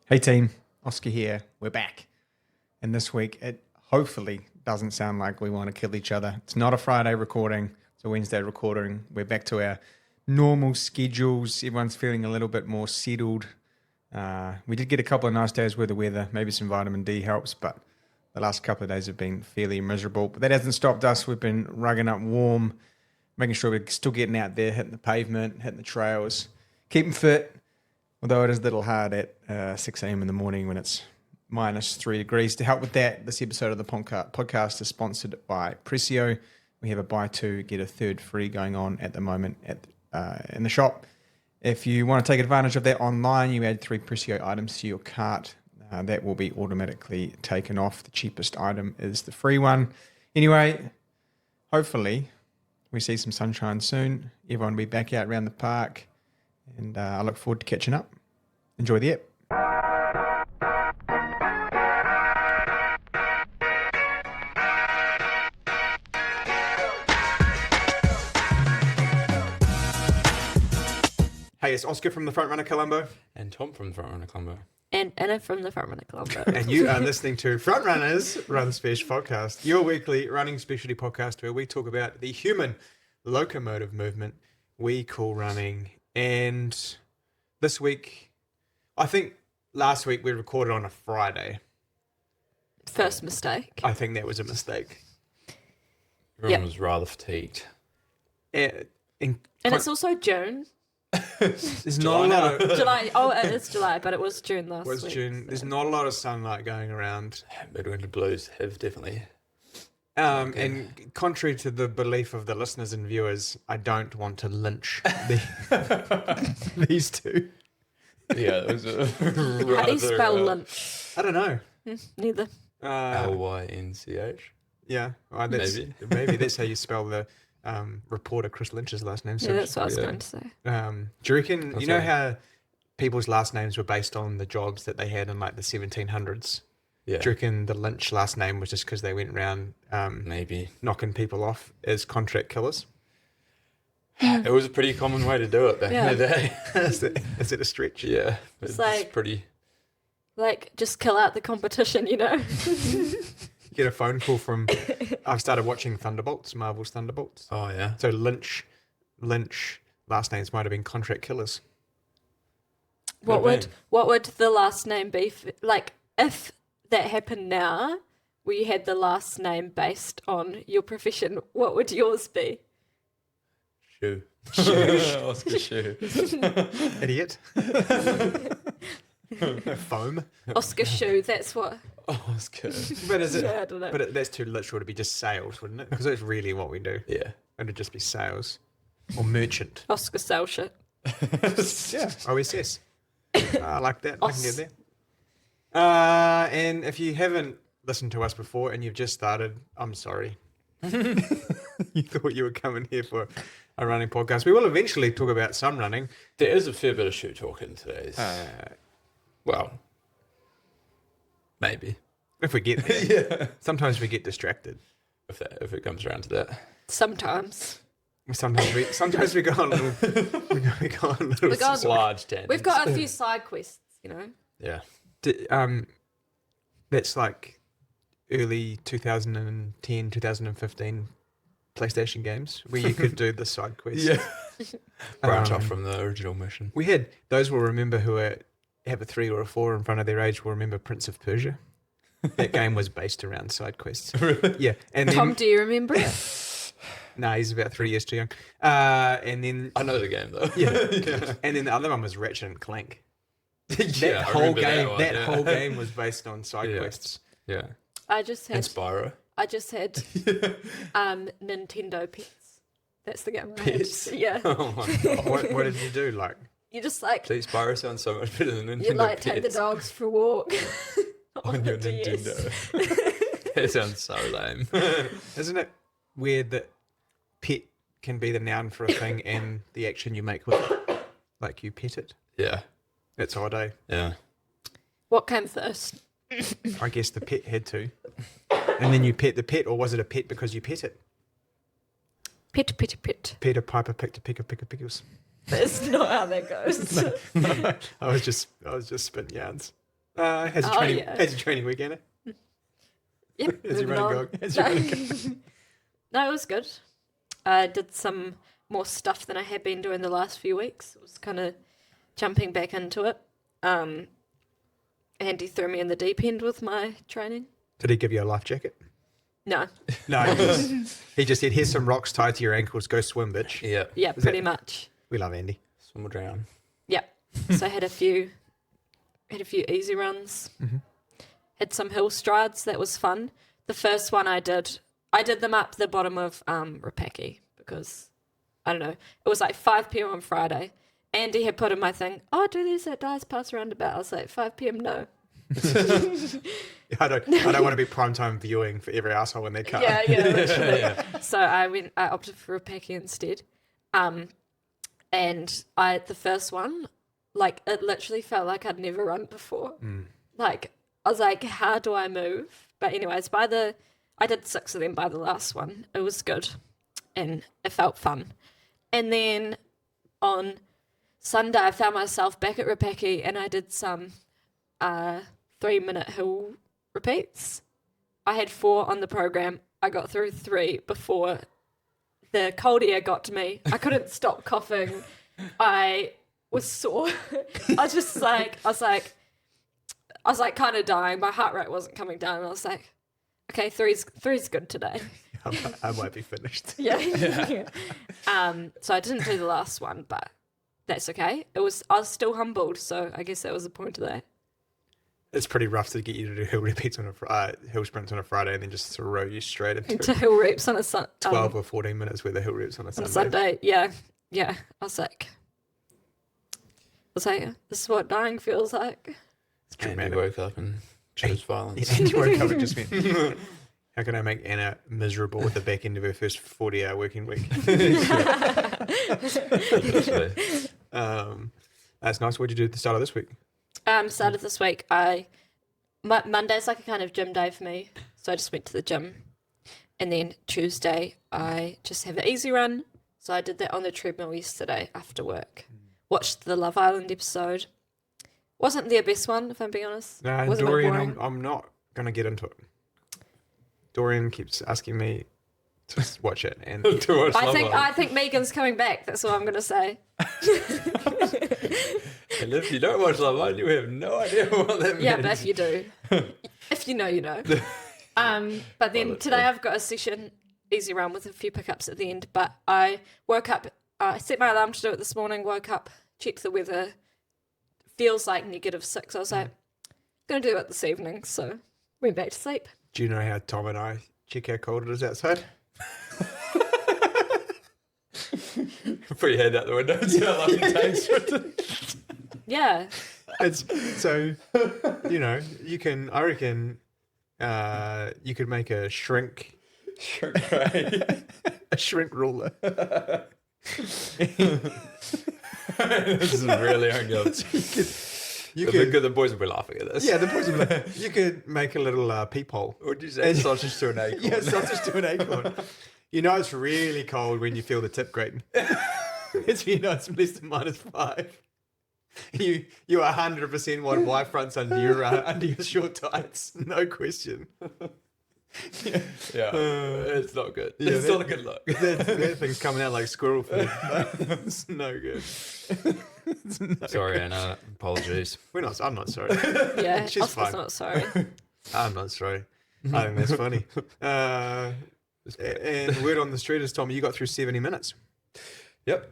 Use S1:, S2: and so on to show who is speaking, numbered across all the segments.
S1: Hey team, Oska here. We're back. And this week, it hopefully doesn't sound like we want to kill each other. It's not a Friday recording, it's a Wednesday recording. We're back to our normal schedules. Everyone's feeling a little bit more settled. We did get a couple of nice days with the weather. Maybe some vitamin D helps, but the last couple of days have been fairly miserable. But that hasn't stopped us. We've been rugging up warm, making sure we're still getting out there, hitting the pavement, hitting the trails, keeping fit. Although it is a little hard at 6 a.m. in the morning when it's minus 3 degrees. To help with that, this episode of the podcast is sponsored by Prezio. We have a buy two, get a third free going on at the moment in the shop. If you want to take advantage of that online, you add 3 Prezio items to your cart. That will be automatically taken off. The cheapest item is the free one. Anyway, hopefully we see some sunshine soon. Everyone will be back out around the park. And I look forward to catching up. Enjoy the app. Hey, it's Oska from the Front Runner Colombo.
S2: And Tom from the Front Runner Colombo.
S3: And Anna from the Front Runner Colombo.
S1: And you are listening to Front Runners Run Special Podcast, your weekly running specialty podcast where we talk about the human locomotive movement we call running. And this week, I think last week we recorded on a Friday.
S3: First mistake.
S1: I think that was a mistake.
S2: Everyone was rather fatigued.
S1: And
S3: it's also June.
S1: There's not a lot of...
S3: July. Oh, it is July, but it was June last week.
S1: June.
S3: So.
S1: There's not a lot of sunlight going around.
S2: Midwinter blues have definitely...
S1: And contrary to the belief of the listeners and viewers, I don't want to lynch these two.
S2: Yeah, it was a rather...
S3: How do you spell lynch?
S1: I don't know.
S3: Neither.
S2: Lynch.
S1: Yeah, well, maybe that's how you spell the reporter Chris Lynch's last name.
S3: Yeah, that's what I was going to say.
S1: Do you reckon, you know how people's last names were based on the jobs that they had in like the 1700s?
S2: Yeah.
S1: Do you reckon the Lynch last name was just because they went around
S2: maybe
S1: knocking people off as contract killers?
S2: It was a pretty common way to do it back in the day.
S1: Is it a stretch?
S2: Yeah.
S3: It's like,
S2: pretty...
S3: Like, just kill out the competition, you know?
S1: Get a phone call from... I've started watching Thunderbolts, Marvel's Thunderbolts.
S2: Oh, yeah.
S1: So Lynch, last names might have been contract killers.
S3: What would the last name be? If that happened now, where you had the last name based on your profession, what would yours be?
S2: Shoe. Oscar Shoe.
S1: Idiot. Foam.
S3: Oscar Shoe, that's what...
S2: Oscar.
S1: But is it?
S3: Yeah, I don't know.
S1: But that's too literal to be just sales, wouldn't it? Because that's really what we do.
S2: Yeah.
S1: It'd just be sales. Or merchant.
S3: Oscar sell shit.
S1: Yeah, OSS. I like that. I can get there. And if you haven't listened to us before and you've just started, I'm sorry. You thought you were coming here for a running podcast. We will eventually talk about some running.
S2: There is a fair bit of shoe talk in today's. Well, maybe.
S1: If we get there. Yeah. Sometimes we get distracted.
S2: If it comes around to that.
S3: Sometimes.
S1: Sometimes we go on a little
S2: large tangents.
S3: We've got a few side quests, you know.
S2: Yeah.
S1: That's like early 2010, 2015 PlayStation games where you could do the side quests.
S2: Yeah. Branch off from the original mission.
S1: We had those will remember who have a 3 or a 4 in front of their age will remember Prince of Persia. That game was based around side quests.
S2: Really?
S1: Yeah. And then,
S3: Tom, do you remember it?
S1: Nah, he's about 3 years too young. And then
S2: I know the game though.
S1: Yeah. And then the other one was Ratchet and Clank.
S2: That
S1: whole game was based on side quests.
S2: Yeah.
S3: I just had
S2: Spyro.
S3: Nintendo Pets. That's the game.
S2: Pets?
S3: Yeah.
S2: Oh my god.
S1: What did you do? Like
S3: you just like
S2: See, Spyro sounds so much better than Nintendo.
S3: You like
S2: Pets.
S3: take the dogs for a walk
S2: on your Nintendo. That sounds so lame.
S1: Isn't it weird that pet can be the noun for a thing and the action you make with it? Like you pet it?
S2: Yeah.
S1: That's odd, eh?
S2: Yeah.
S3: What came first?
S1: I guess the pet had to. And then you pet the pet, or was it a pet because you pet it?
S3: Pit, pit, pit.
S1: Peter Piper picked a pick of pickles.
S3: That's not how that goes.
S1: No, I was just spitting yarns. Has a training weekend?
S3: Yep.
S1: Has he running gog?
S3: No, it was good. I did some more stuff than I had been doing the last few weeks. It was kind of jumping back into it. Andy threw me in the deep end with my training.
S1: Did he give you a life jacket?
S3: No.
S1: No, he just said, here's some rocks tied to your ankles, go swim, bitch.
S2: Yeah.
S3: Yeah, pretty much.
S1: We love Andy.
S2: Swim or drown.
S3: Yep. So I had a few easy runs.
S1: Mm-hmm.
S3: Had some hill strides. That was fun. The first one I did them up the bottom of Raki because, I don't know, it was like 5 p.m. on Friday. Andy had put in my thing, do these at Dyes Pass roundabout. I was like, 5 p.m. no.
S1: I don't want to be primetime viewing for every asshole in their car.
S3: Yeah, literally. So I opted for Raki instead. And the first one, like, it literally felt like I'd never run before. Like, I was like, how do I move? But anyways, I did 6 of them by the last one. It was good. And it felt fun. And then on Sunday, I found myself back at Raki and I did some 3-minute hill repeats. I had 4 on the program. I got through 3 before the cold air got to me. I couldn't stop coughing. I was sore. I was like kind of dying. My heart rate wasn't coming down. I was like, okay, three's good today.
S1: I might be finished.
S3: Yeah. So I didn't do the last one, but that's okay. I was still humbled, so I guess that was the point of that.
S1: It's pretty rough to get you to do hill repeats on hill sprints on a Friday and then just throw you straight into
S3: hill reps on a Sunday.
S1: 12 or 14 minutes worth of hill reps on a Sunday.
S3: Sunday, yeah. I was like, this is what dying feels like.
S2: It's dramatic. Andy woke up and chose violence.
S1: Andy woke up and just went, how can I make Anna miserable with the back end of her first 40-hour working week? That's nice. What did you do at the start of this week?
S3: Start of this week, Monday's like a kind of gym day for me, so I just went to the gym. And then Tuesday, I just have an easy run. So I did that on the treadmill yesterday after work. Watched the Love Island episode. Wasn't their best one, if I'm being honest.
S1: No, Dorian, I'm not going to get into it. Dorian keeps asking me to watch it. And
S3: I think Megan's coming back. That's what I'm going to say.
S2: And if you don't watch Love Island, you have no idea what that means.
S3: Yeah, but if you do. If you know, you know. But then today I've got a session, easy run with a few pickups at the end. But I woke up, I set my alarm to do it this morning, woke up, checked the weather. Feels like -6. I was like, going to do it this evening. So went back to sleep.
S1: Do you know how Tom and I check how cold it is outside?
S2: Put your head out the window and see how long it takes for it to...
S3: Yeah.
S1: It's so, you can, I reckon, you could make a shrink
S2: ray.
S1: A shrink ruler.
S2: This is really ungood. The boys will be laughing at this.
S1: Yeah, the boys will be laughing. You could make a little peephole.
S2: Or do you say sausage to an acorn?
S1: Yeah, sausage to an acorn. You know it's really cold when you feel the tip grating. It's less than -5. You 100% want Y fronts under your short tights, no question.
S2: Yeah, it's not good.
S1: Yeah,
S2: it's not a good look.
S1: That thing's coming out like squirrel food. It's no good.
S2: Sorry, Anna. Apologies.
S1: I'm not sorry.
S3: Yeah,
S1: she's
S3: Oska's
S1: fine.
S3: not sorry.
S1: I'm not sorry. I think that's funny. And word on the street is, Tom, you got through 70 minutes.
S2: Yep.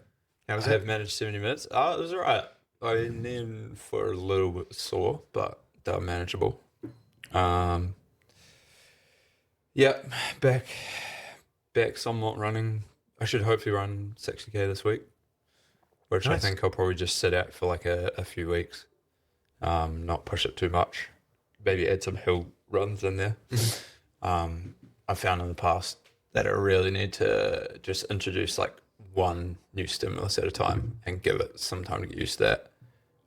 S1: How was
S2: I
S1: that?
S2: have managed 70 minutes. It was all right. I ended for a little bit sore, but they were manageable. Yeah, back somewhat running. I should hopefully run 60k this week, which
S1: Nice.
S2: I think I'll probably just sit out for like a few weeks, not push it too much. Maybe add some hill runs in there. I found in the past that I really need to just introduce like one new stimulus at a time and give it some time to get used to that.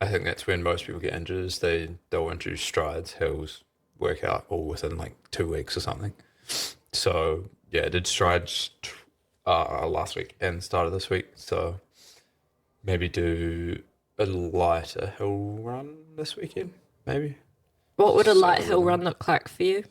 S2: I think that's when most people get injured, is they'll introduce strides, hills, workout all within like 2 weeks or something. So yeah, I did strides last week and started this week. So maybe do a lighter hill run this weekend, maybe.
S3: What would a light
S2: So,
S3: hill run look like for you?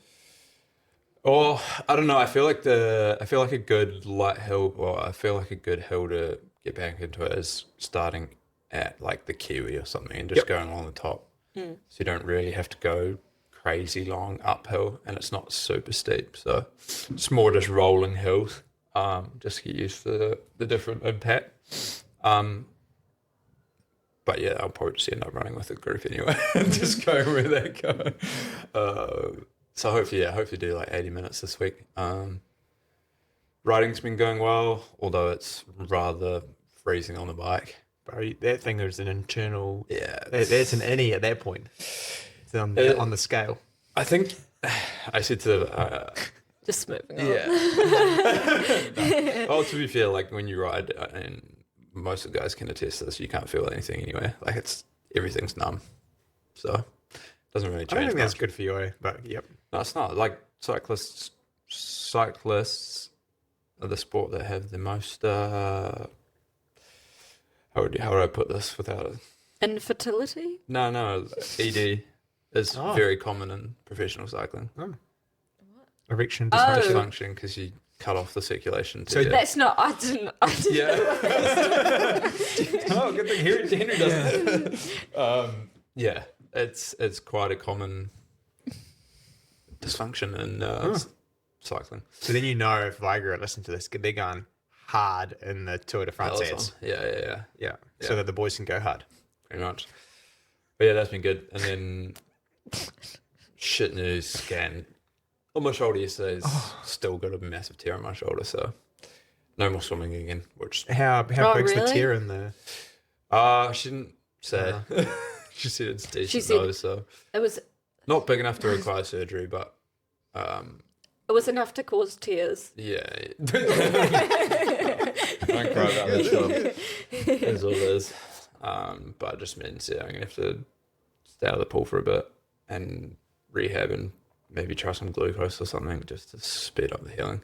S2: Or I don't know. I feel like a good light hill, or I feel like a good hill to get back into it is starting at like the Kiwi or something and just going along the top. So you don't really have to go crazy long uphill, and it's not super steep. So it's more just rolling hills. Just to get used to the different impact. But yeah, I'll probably just end up running with a group anyway and just going where they go. So hopefully do like 80 minutes this week. Riding's been going well, although it's rather freezing on the bike.
S4: Bro, that thing is an internal.
S2: Yeah,
S4: That's an innie at that point. It's on the scale.
S2: I think I said to
S3: Just moving on.
S2: yeah. Oh, to be fair, like when you ride, and most of the guys can attest to this, you can't feel anything anyway. Like everything's numb, so it doesn't really change.
S4: I don't think that's
S2: much.
S4: good for you, but yep.
S2: No, it's not. Like cyclists are the sport that have the most. How would I put this without it?
S3: Infertility?
S2: No. ED is very common in professional cycling.
S4: Erection
S2: Dysfunction because you cut off the circulation.
S4: So
S3: That's not. I didn't.
S2: Yeah. Oh, good thing Henry doesn't. Yeah, it's quite a common dysfunction in cycling.
S4: So then you know if Vigor listen to this, they're going hard in the Tour de France ads.
S2: Yeah.
S4: So that the boys can go hard.
S2: Pretty much. But yeah, that's been good. And then shit news scan on my shoulder yesterday's still got a massive tear on my shoulder, so no more swimming again. Which
S4: How big's the
S3: really?
S4: tear in the?
S2: she didn't say. She said it's decent
S3: She said
S2: though, so
S3: it was.
S2: not big enough to require surgery, but
S3: It was enough to cause tears.
S2: yeah. Don't cry about that stuff. That's all it is. But it just means I'm gonna have to stay out of the pool for a bit and rehab and maybe try some glucose or something just to speed up the healing.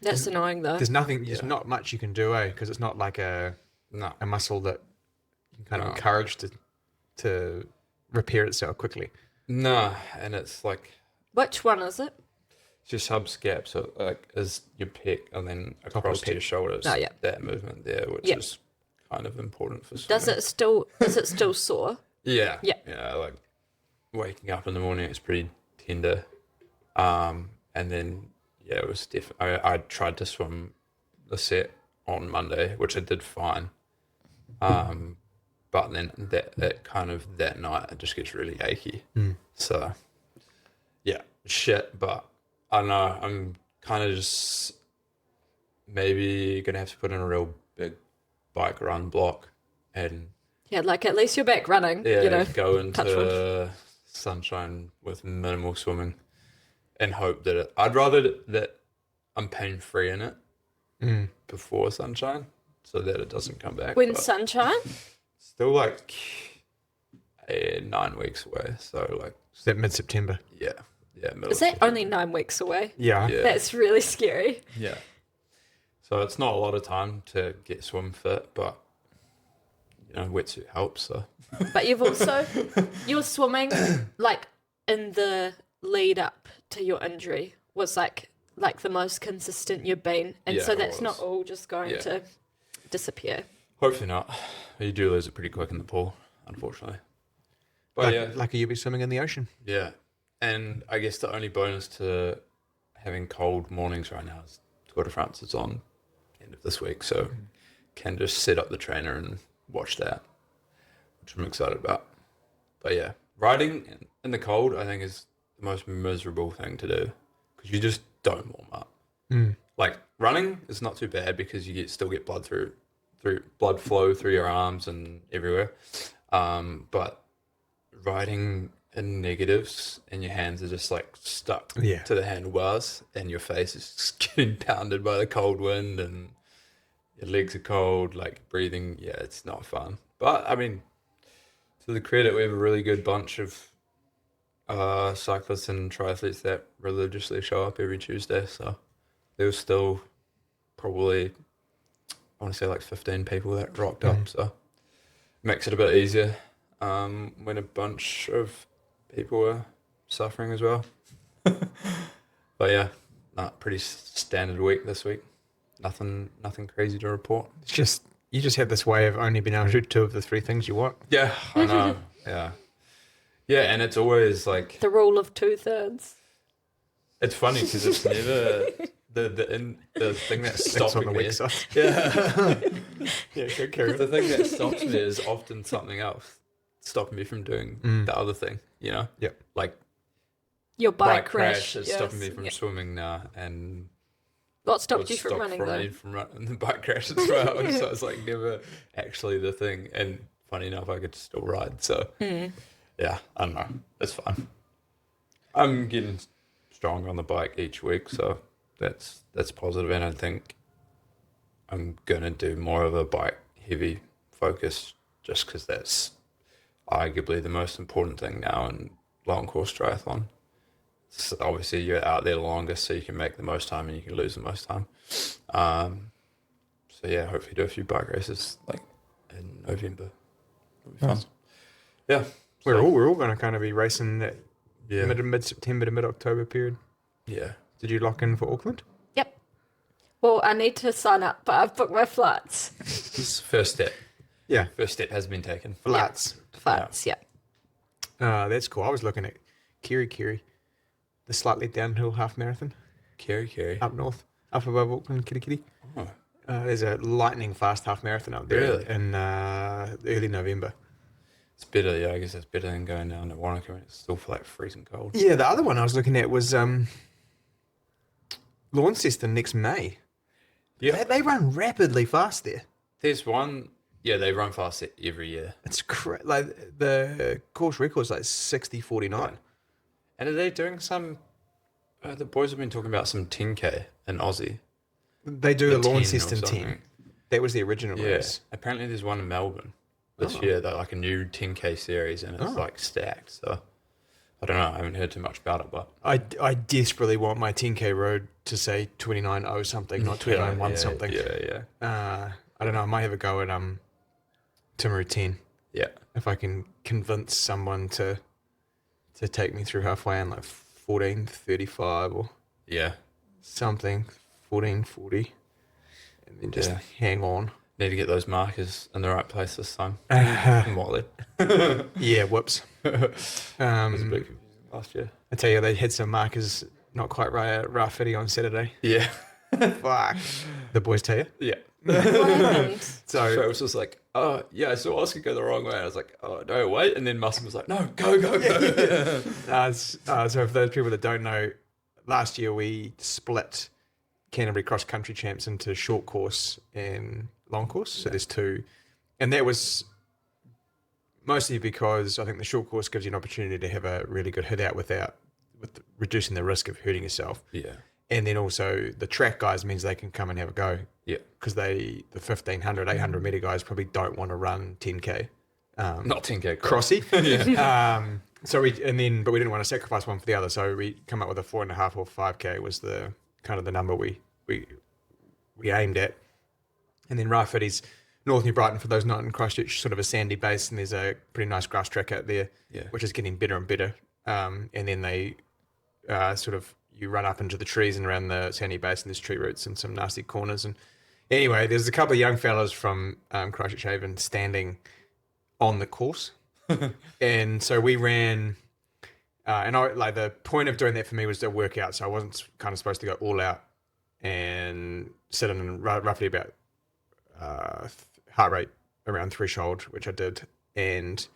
S3: That's annoying though.
S4: There's nothing. There's not much you can do, because it's not like a muscle that you can kind of encourage to repair itself quickly.
S2: No, and it's like
S3: Which one is it?
S2: it's your subscap, so like is your pec and then across to your shoulders.
S3: Oh, yeah.
S2: That movement there, which
S3: Yeah.
S2: is kind of important for swimming.
S3: Is it still sore?
S2: Yeah.
S3: Yeah.
S2: Yeah, like waking up in the morning, it's pretty tender. And then, yeah, it was I tried to swim the set on Monday, which I did fine. But then that night, it just gets really achy. So, yeah, shit. But I don't know, I'm kind of just maybe going to have to put in a real big bike run block and
S3: Yeah, like at least you're back running.
S2: go
S3: touch wood.
S2: into sunshine with minimal swimming and hope that I'd rather that I'm pain free in it before sunshine so that it doesn't come back.
S3: When
S2: but
S3: sunshine?
S2: still like 9 weeks away, so like
S4: Is that mid-September?
S2: yeah, middle
S3: Is
S2: of
S3: that
S2: September.
S3: only 9 weeks away?
S4: Yeah.
S2: Yeah.
S3: That's really scary.
S2: Yeah. So it's not a lot of time to get swim fit, but wetsuit helps. So
S3: But you're swimming like in the lead up to your injury was like the most consistent you've been. And
S2: Yeah,
S3: so
S2: it
S3: that's not
S2: was.
S3: all just going
S2: Yeah.
S3: to disappear.
S2: hopefully not. You do lose it pretty quick in the pool, unfortunately. But
S4: Lucky you'll be swimming in the ocean.
S2: yeah. And I guess the only bonus to having cold mornings right now is Tour de France is on end of this week, so can just set up the trainer and watch that, which I'm excited about. But yeah, riding in the cold I think is the most miserable thing to do because you just don't warm up. Like running is not too bad because you still get blood blood flow through your arms and everywhere. But riding in negatives and your hands are just like stuck to the handlebars and your face is just getting pounded by the cold wind and your legs are cold, like breathing. Yeah, it's not fun. But I mean, to the credit, we have a really good bunch of cyclists and triathletes that religiously show up every Tuesday. So there was still probably, I want to say like 15 people that rocked up. So makes it a bit easier when a bunch of people are suffering as well. But yeah, pretty standard week this week. Nothing crazy to report.
S4: It's just you just have this way of only being able to do 2 of the 3 things you want.
S2: Yeah, I know. Yeah, and it's always like
S3: The rule of 2/3.
S2: it's funny because it's never the thing that's stopping
S4: on the
S2: me.
S4: weak side.
S2: Yeah,
S4: Yeah, go carry
S2: the thing that stops me is often something else stopping me from doing the other thing. You know,
S4: Yep.
S2: like
S3: Your
S2: bike
S3: crash
S2: crash is
S3: yes,
S2: stopping me from
S3: yeah.
S2: swimming now, and
S3: What stopped
S2: what
S3: you from
S2: stopped
S3: running
S2: from
S3: though?
S2: me from running the bike crash as well. So it's like never actually the thing. And funny enough, I could still ride. So yeah, I don't know. It's fine. I'm getting stronger on the bike each week, so that's positive. And I think I'm gonna do more of a bike heavy focus, just because that's arguably the most important thing now in long course triathlon. So obviously you're out there longer, so you can make the most time and you can lose the most time. So yeah, hopefully do a few bike races like in November. It'll be fun.
S4: Nice.
S2: Yeah,
S4: We're all going to kind of be racing that
S2: yeah,
S4: mid September to mid October period.
S2: yeah.
S4: Did you lock in for Auckland?
S3: Yep. Well, I need to sign up, but I've booked my flights.
S2: This first step.
S4: Yeah,
S2: First step has been taken.
S4: flats.
S3: Flights, yeah.
S4: That's cool. I was looking at Kiri, the slightly downhill half marathon
S2: Kerry.
S4: up north, up above Auckland, Kitty.
S2: Oh,
S4: There's a lightning fast half marathon up there
S2: Really?
S4: in early November.
S2: it's better. Yeah, I guess it's better than going down to Wanaka when it's still like freezing cold.
S4: Yeah, the other one I was looking at was Launceston next May.
S2: Yeah,
S4: They run rapidly fast there.
S2: there's one. Yeah, they run fast every year.
S4: It's like the course record's like 60:49.
S2: And are they doing some? The boys have been talking about some 10K in Aussie.
S4: They do
S2: The
S4: a
S2: 10 or
S4: Launceston
S2: something.
S4: 10. That was the original
S2: Yeah,
S4: race.
S2: apparently there's one in Melbourne this
S4: Oh.
S2: year. They're like a new 10K series, and it's
S4: Oh.
S2: like stacked. So I don't know. I haven't heard too much about it, but
S4: I desperately want my 10K road to say 29.0 something, not 29.1 something.
S2: Yeah.
S4: I don't know. I might have a go at Timaru 10
S2: Yeah.
S4: if I can convince someone to take me through halfway in like 14:35 or
S2: Yeah.
S4: something, 14:40, and then just
S2: Yeah.
S4: hang on.
S2: Need to get those markers in the right place this time.
S4: Yeah,
S2: Motley.
S4: whoops.
S2: It was a bit confusing last year.
S4: I tell you, they had some markers not quite right at Raki on Saturday.
S2: Yeah.
S4: Fuck. The boys tell you?
S2: Yeah.
S3: What happened?
S2: So it was just like, oh, yeah, I saw Oska go the wrong way. I was like, oh, no, wait. And then Mustin was like, no, go.
S4: So for those people that don't know, last year we split Canterbury Cross Country Champs into short course and long course. So there's 2. And that was mostly because I think the short course gives you an opportunity to have a really good hit out with reducing the risk of hurting yourself.
S2: Yeah.
S4: And then also the track guys means they can come and have a go.
S2: Yeah.
S4: Because the 1500, 800 meter guys probably don't want to run 10K.
S2: Not 10K.
S4: Crossy.
S2: Yeah.
S4: But we didn't want to sacrifice one for the other. So we come up with a 4.5 or 5K was the kind of the number we aimed at. And then Rafferty's North New Brighton, for those not in Christchurch, sort of a sandy base, and there's a pretty nice grass track out there, which is getting better and better. And then they you run up into the trees and around the sandy base, and there's tree roots and some nasty corners. And anyway, there's a couple of young fellas from Christchurch Haven standing on the course. And so we ran, and the point of doing that for me was to work out. So I wasn't kind of supposed to go all out and sit in roughly about heart rate around threshold, which I did. But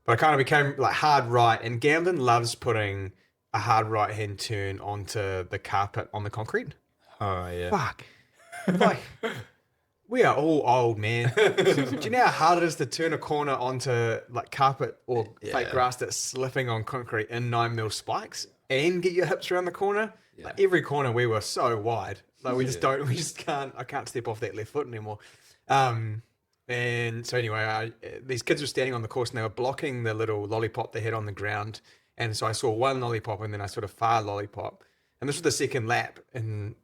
S4: I kind of became like hard right, and Gamblin loves putting a hard right hand turn onto the carpet on the concrete.
S2: Oh, yeah.
S4: Fuck. Like, we are all old, man. Do you know how hard it is to turn a corner onto like carpet or fake grass that's slipping on concrete in 9mm spikes and get your hips around the corner?
S2: Yeah.
S4: Like every corner we were so wide. Like I can't step off that left foot anymore. And so anyway, these kids were standing on the course and they were blocking the little lollipop they had on the ground. And so I saw one lollipop and then I sort of fire lollipop. And this was the second lap. And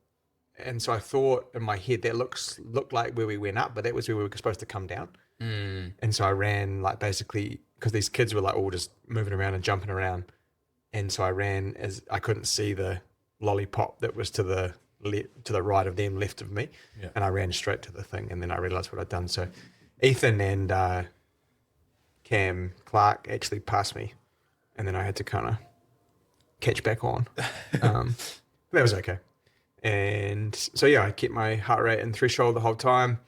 S4: so I thought in my head that looked like where we went up, but that was where we were supposed to come down. And so I ran like basically, because these kids were like all just moving around and jumping around. and so I ran as I couldn't see the lollipop that was to the right of them, left of me, and I ran straight to the thing, and then I realised what I'd done. So Ethan and Cam Clark actually passed me, and then I had to kind of catch back on. That was okay. And so, I kept my heart rate and threshold the whole time,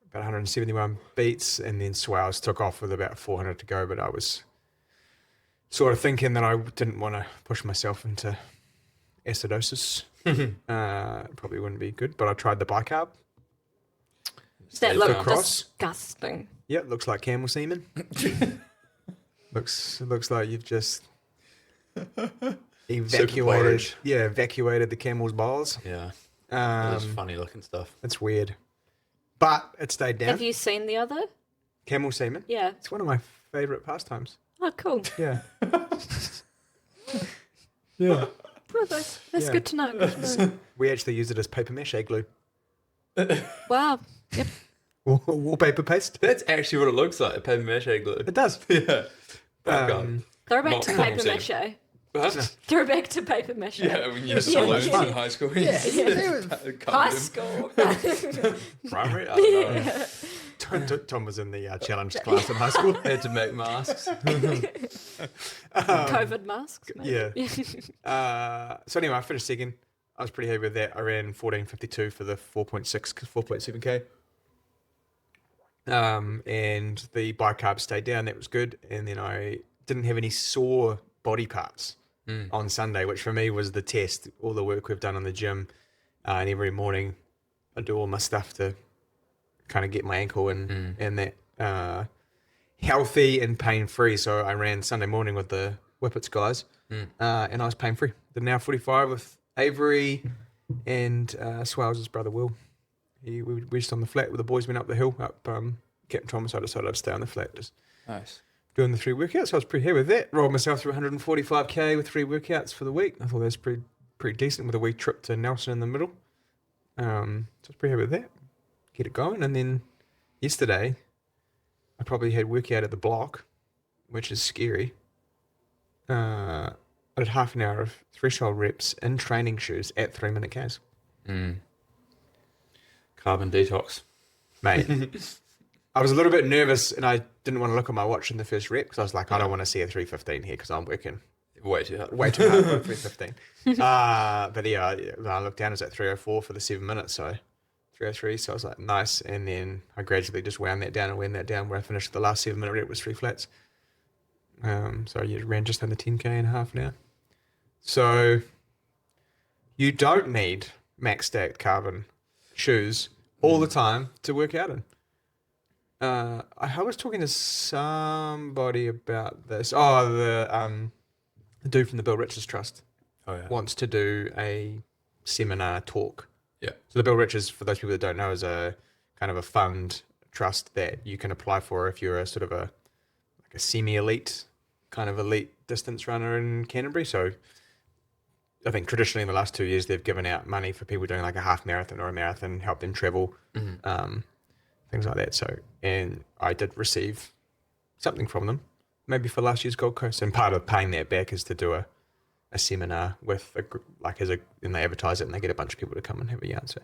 S4: about 171 beats, and then Swales took off with about 400 to go, but I was sort of thinking that I didn't want to push myself into acidosis. Probably wouldn't be good, but I tried the bicarb.
S3: That looked
S4: cross.
S3: disgusting.
S4: Yeah, looks like camel semen. looks like you've just evacuated the camel's balls.
S2: Yeah. That's funny looking stuff.
S4: It's weird. But it stayed down.
S3: Have you seen the other?
S4: Camel semen?
S3: Yeah.
S4: It's one of my favourite pastimes.
S3: Oh, cool.
S4: Yeah. Yeah.
S3: Well, that's good to know. Good to know.
S4: We actually use it as paper mache glue.
S3: Wow. Yep.
S4: Wallpaper paste.
S2: That's actually what it looks like, a paper mache glue.
S4: It does.
S2: Yeah.
S3: Throwback to paper mache.
S2: What?
S3: Throwback to paper mache.
S2: Yeah, when you used to lose in high school.
S3: High school.
S2: Primary? I don't know.
S4: Tom was in the challenge class in high school.
S2: Had to make masks.
S3: COVID masks. Maybe.
S4: Yeah. So anyway, I finished second. I was pretty happy with that. I ran 14:52 for the 4.7K. And the bicarb stayed down. That was good. And then I didn't have any sore body parts on Sunday, which for me was the test. All the work we've done in the gym, and every morning I do all my stuff to kind of get my ankle and that healthy and pain free. So I ran Sunday morning with the Whippets guys, and I was pain free. Did an hour 45 with Avery and Swales' brother Will. We were just on the flat with the boys, went up the hill up Captain Thomas. I decided I'd stay on the flat, just
S2: Nice.
S4: doing the 3 workouts. So I was pretty happy with that. Rolled myself through 145k with 3 workouts for the week. I thought that was pretty decent with a wee trip to Nelson in the middle. So I was pretty happy with that. Get it going. And then yesterday, I probably had workout at the block, which is scary. I did half an hour of threshold reps in training shoes at 3-minute Ks.
S2: Carbon detox.
S4: Mate, I was a little bit nervous and I didn't want to look at my watch in the first rep because I was like, I don't want to see a 3:15 here because I'm working
S2: Way too hard.
S4: way too hard for a 3:15. But yeah, I looked down, it was at 3:04 for the 7 minutes, so 3:03. So I was like, nice. And then I gradually just wound that down where I finished the last 7-minute rep was 3 flats. So you ran just under 10k in half an hour. So you don't need max stacked carbon shoes all the time to work out in. I was talking to somebody about this. Oh, the dude from the Bill Richards Trust wants to do a seminar talk.
S2: Yeah.
S4: So the Bill Richards, for those people that don't know, is a kind of a fund trust that you can apply for if you're a sort of a semi-elite, kind of elite distance runner in Canterbury. So I think traditionally in the last 2 years they've given out money for people doing like a half marathon or a marathon, help them travel, things like that. So, and I did receive something from them, maybe for last year's Gold Coast. And part of paying that back is to do a seminar with a group, and they advertise it and they get a bunch of people to come and have a yarn. So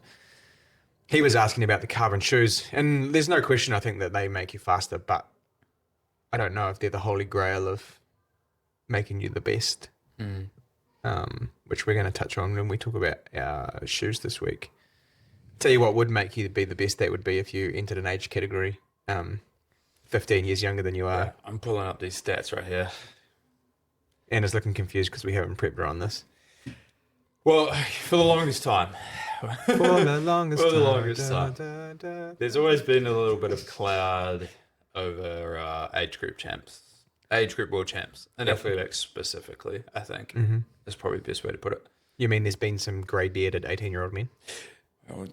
S4: he was asking about the carbon shoes, and there's no question I think that they make you faster, but I don't know if they're the holy grail of making you the best. Which we're going to touch on when we talk about our shoes this week. Tell you what would make you be the best, that would be if you entered an age category 15 years younger than you are.
S2: Yeah, I'm pulling up these stats right here.
S4: Anna's looking confused because we haven't prepped her on this.
S2: Well, for the longest time.
S4: For the longest
S2: time. There's always been a little bit of cloud over age group world champs, and athletics specifically, I think. That's probably the best way to put it.
S4: You mean there's been some grey-bearded 18-year-old men?
S2: Well,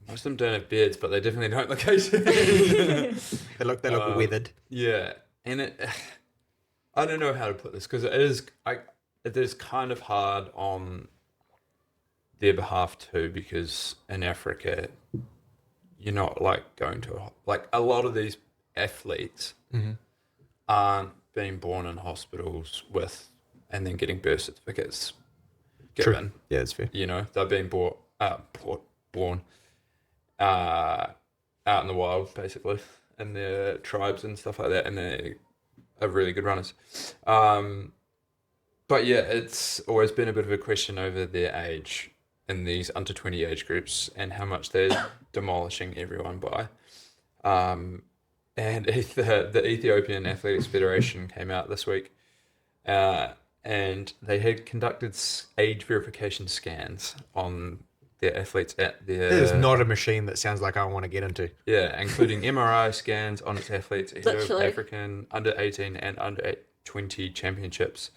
S2: most of them don't have beards, but they definitely don't look 18.
S4: They look weathered.
S2: Yeah, and I don't know how to put this because it is kind of hard on their behalf too, because in Africa, you're not like going to a lot of these athletes aren't being born in hospitals with and then getting birth certificates
S4: True.
S2: given.
S4: Yeah, it's fair.
S2: You know, they're being born out in the wild, basically, in their tribes and stuff like that, and they are really good runners. But yeah, it's always been a bit of a question over their age in these under 20 age groups and how much they're demolishing everyone by. And the Ethiopian Athletics Federation came out this week, and they had conducted age verification scans on their athletes at their...
S4: It is not a machine that sounds like I want to get into.
S2: Yeah, including MRI scans on its athletes ahead of
S3: Literally.
S2: African under 18 and under 20 championships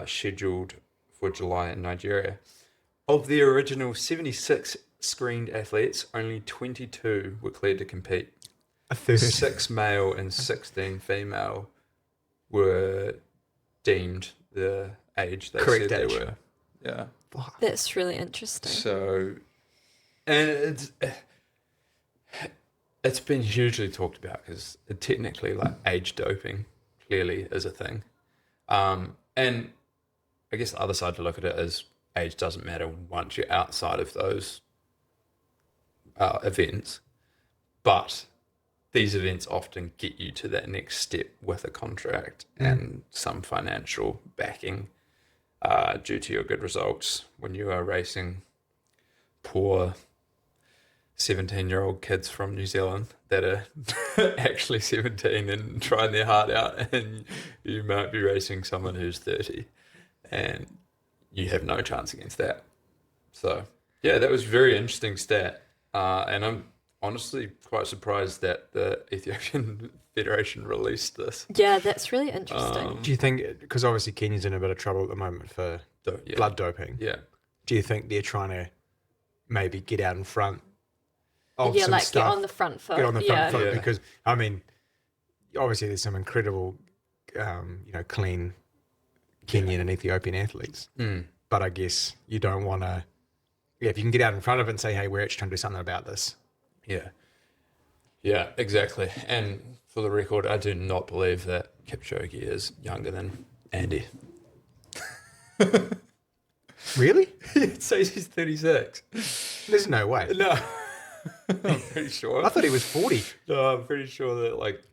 S2: scheduled for July in Nigeria. Of the original 76 screened athletes, only 22 were cleared to compete.
S4: A third.
S2: 6 male and 16 female were deemed the age they
S4: Correct
S2: said
S4: age.
S2: they were. Yeah.
S3: That's really interesting.
S2: So, and it's been hugely talked about because technically, like, age doping clearly is a thing. And I guess the other side to look at it is age doesn't matter once you're outside of those events, but these events often get you to that next step with a contract and some financial backing due to your good results when you are racing poor 17-year-old kids from New Zealand that are actually 17 and trying their heart out, and you might be racing someone who's 30 and you have no chance against that. So yeah, that was a very interesting stat, and I'm honestly quite surprised that the Ethiopian Federation released this.
S3: Yeah, that's really interesting.
S4: Do you think, because obviously Kenya's in a bit of trouble at the moment for
S2: Yeah.
S4: blood doping,
S2: Yeah.
S4: do you think they're trying to maybe get out in front of
S3: Yeah,
S4: some
S3: like
S4: stuff?
S3: get on the front foot.
S4: Get on the front
S3: yeah.
S4: foot,
S2: Yeah.
S4: because, I mean, obviously there's some incredible, clean Kenyan and Ethiopian athletes. But I guess you don't want to, if you can get out in front of it and say, hey, we're actually trying to do something about this.
S2: Yeah. Yeah, exactly. And for the record, I do not believe that Kipchoge is younger than Andy.
S4: Really?
S2: It says he's 36.
S4: There's no way.
S2: No. I'm pretty sure.
S4: I thought he was 40.
S2: No, I'm pretty sure that, like,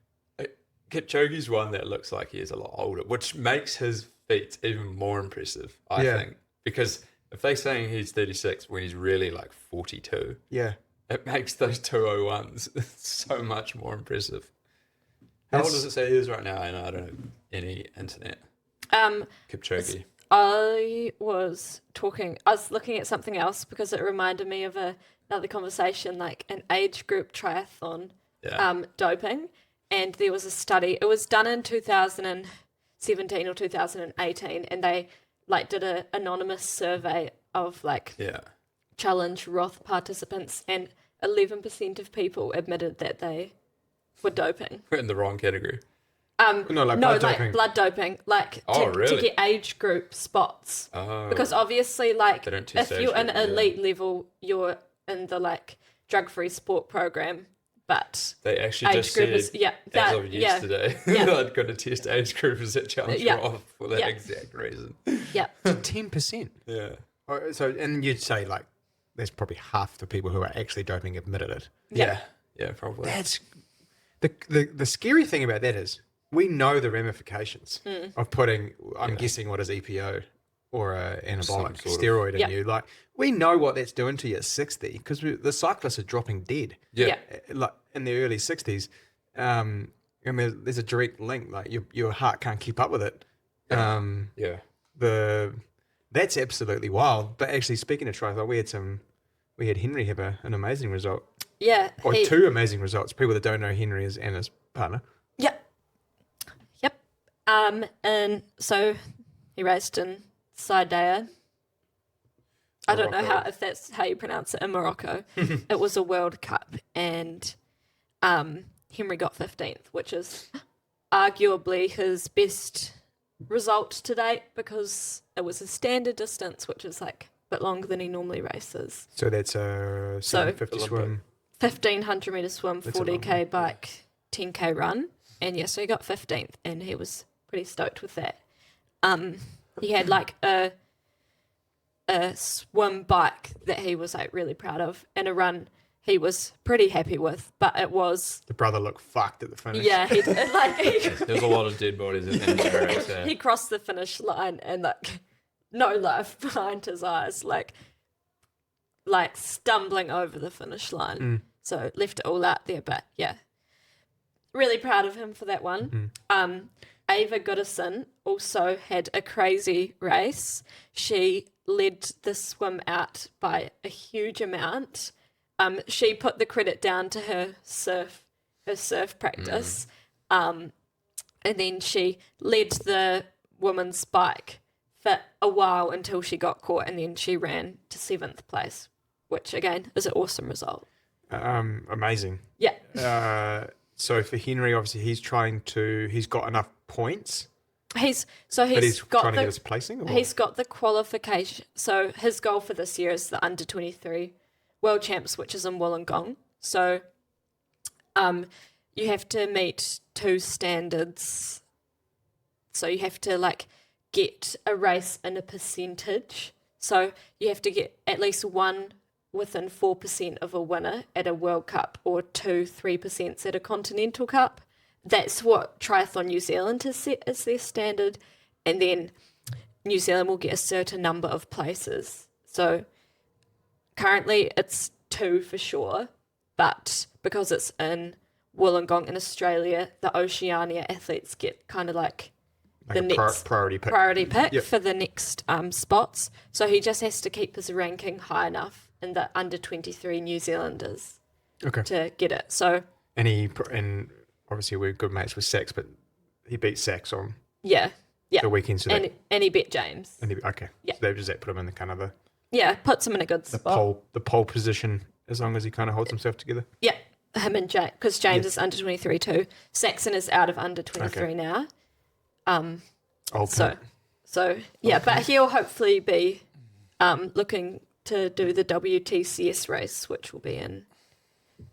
S2: Kipchoge's one that looks like he is a lot older, which makes his feats even more impressive, I think. Because if they're saying he's 36 when he's really like 42,
S4: Yeah.
S2: it makes those 201s so much more impressive. How old
S4: That's-
S2: does it say he is right now? And I don't know any internet. Kipchoge.
S3: I was looking at something else because it reminded me of another conversation, like an age group triathlon
S2: Yeah.
S3: doping. And there was a study, it was done in 2017 or 2018, and they like did an anonymous survey of like
S2: Yeah.
S3: challenge Roth participants, and 11% of people admitted that they were doping.
S2: We're in the wrong category.
S4: No, like
S3: No,
S4: blood
S3: like
S4: doping.
S3: blood doping, like
S2: Oh,
S3: to
S2: really?
S3: get age group spots.
S2: Oh.
S3: Because obviously, like,
S2: They don't test
S3: if
S2: age
S3: you're an
S2: group, yeah.
S3: elite level, you're in the like drug-free sport program, but
S2: They actually
S3: age
S2: just
S3: group
S2: said,
S3: is
S2: as of yesterday,
S3: Yeah.
S2: I'd got to test age groupers at Challenge
S3: Yeah.
S2: Roth for that
S3: Yeah.
S2: exact reason.
S3: yeah,
S4: 10%.
S2: Yeah.
S4: So, and you'd say, like, there's probably half the people who are actually doping admitted it.
S2: Yeah. Yeah, probably.
S4: That's the scary thing about that is we know the ramifications of putting, I'm guessing, what is EPO or a anabolic
S2: Some sort of-
S4: steroid in
S3: Yeah.
S4: you. Like, we know what that's doing to you at 60 because the cyclists are dropping dead.
S2: Yeah.
S4: Like in the early 60s. And there's a direct link. Like your heart can't keep up with it.
S2: Yeah.
S4: That's absolutely wild. But actually, speaking of triathlon, we had Henry have an amazing result.
S3: yeah,
S4: Or two amazing results. People that don't know Henry is Anna's partner.
S3: yep. And so he raced in Saidaya. I don't know
S2: Morocco.
S3: if that's how you pronounce it in Morocco. It was a World Cup, and Henry got 15th, which is arguably his best result to date because it was a standard distance, which is like a bit longer than he normally races.
S4: So that's a 750 swim.
S3: 1,500 metre swim,
S4: That's a long
S3: 40k bike, 10k run, and yeah, so he got 15th, and he was pretty stoked with that. He had like a swim bike that he was like really proud of, and a run he was pretty happy with, but it was...
S4: The brother looked fucked at the finish.
S3: Yeah, he did. Like,
S2: There's a lot of dead bodies in the race.
S3: he crossed the finish line and like no life behind his eyes, like stumbling over the finish line. So left it all out there, but yeah, really proud of him for that one. Ava Goodison also had a crazy race. She led the swim out by a huge amount. She put the credit down to her surf practice. And then she led the women's bike for a while until she got caught, and then she ran to 7th place, which again is an awesome result.
S4: Amazing.
S3: Yeah.
S4: So for Henry, obviously he's got enough points.
S3: He's
S4: But he's
S3: got
S4: trying to
S3: the
S4: get his placing? Or?
S3: he's got the qualification. So his goal for this year is the under 23 World Champs, which is in Wollongong. So you have to meet 2 standards. So you have to like get a race in a percentage. So you have to get at least 1 within 4% of a winner at a World Cup, or 2-3% at a Continental Cup. That's what Triathlon New Zealand has set as their standard. And then New Zealand will get a certain number of places. So currently it's 2 for sure, but because it's in Wollongong in Australia, the Oceania athletes get kind of like the next
S4: priority pick
S3: for the next spots. So he just has to keep his ranking high enough in the under 23 New Zealanders to get it. So
S4: and obviously we're good mates with Sax, but he beat Sax on the weekend. So
S3: and he beat James.
S4: So does that put him in the kind of
S3: puts him in a good spot.
S4: The pole position, as long as he kind of holds himself together.
S3: Yeah, him and James, because James is under 23 too. Saxon is out of under 23 now. But he'll hopefully be looking to do the WTCS race, which will be in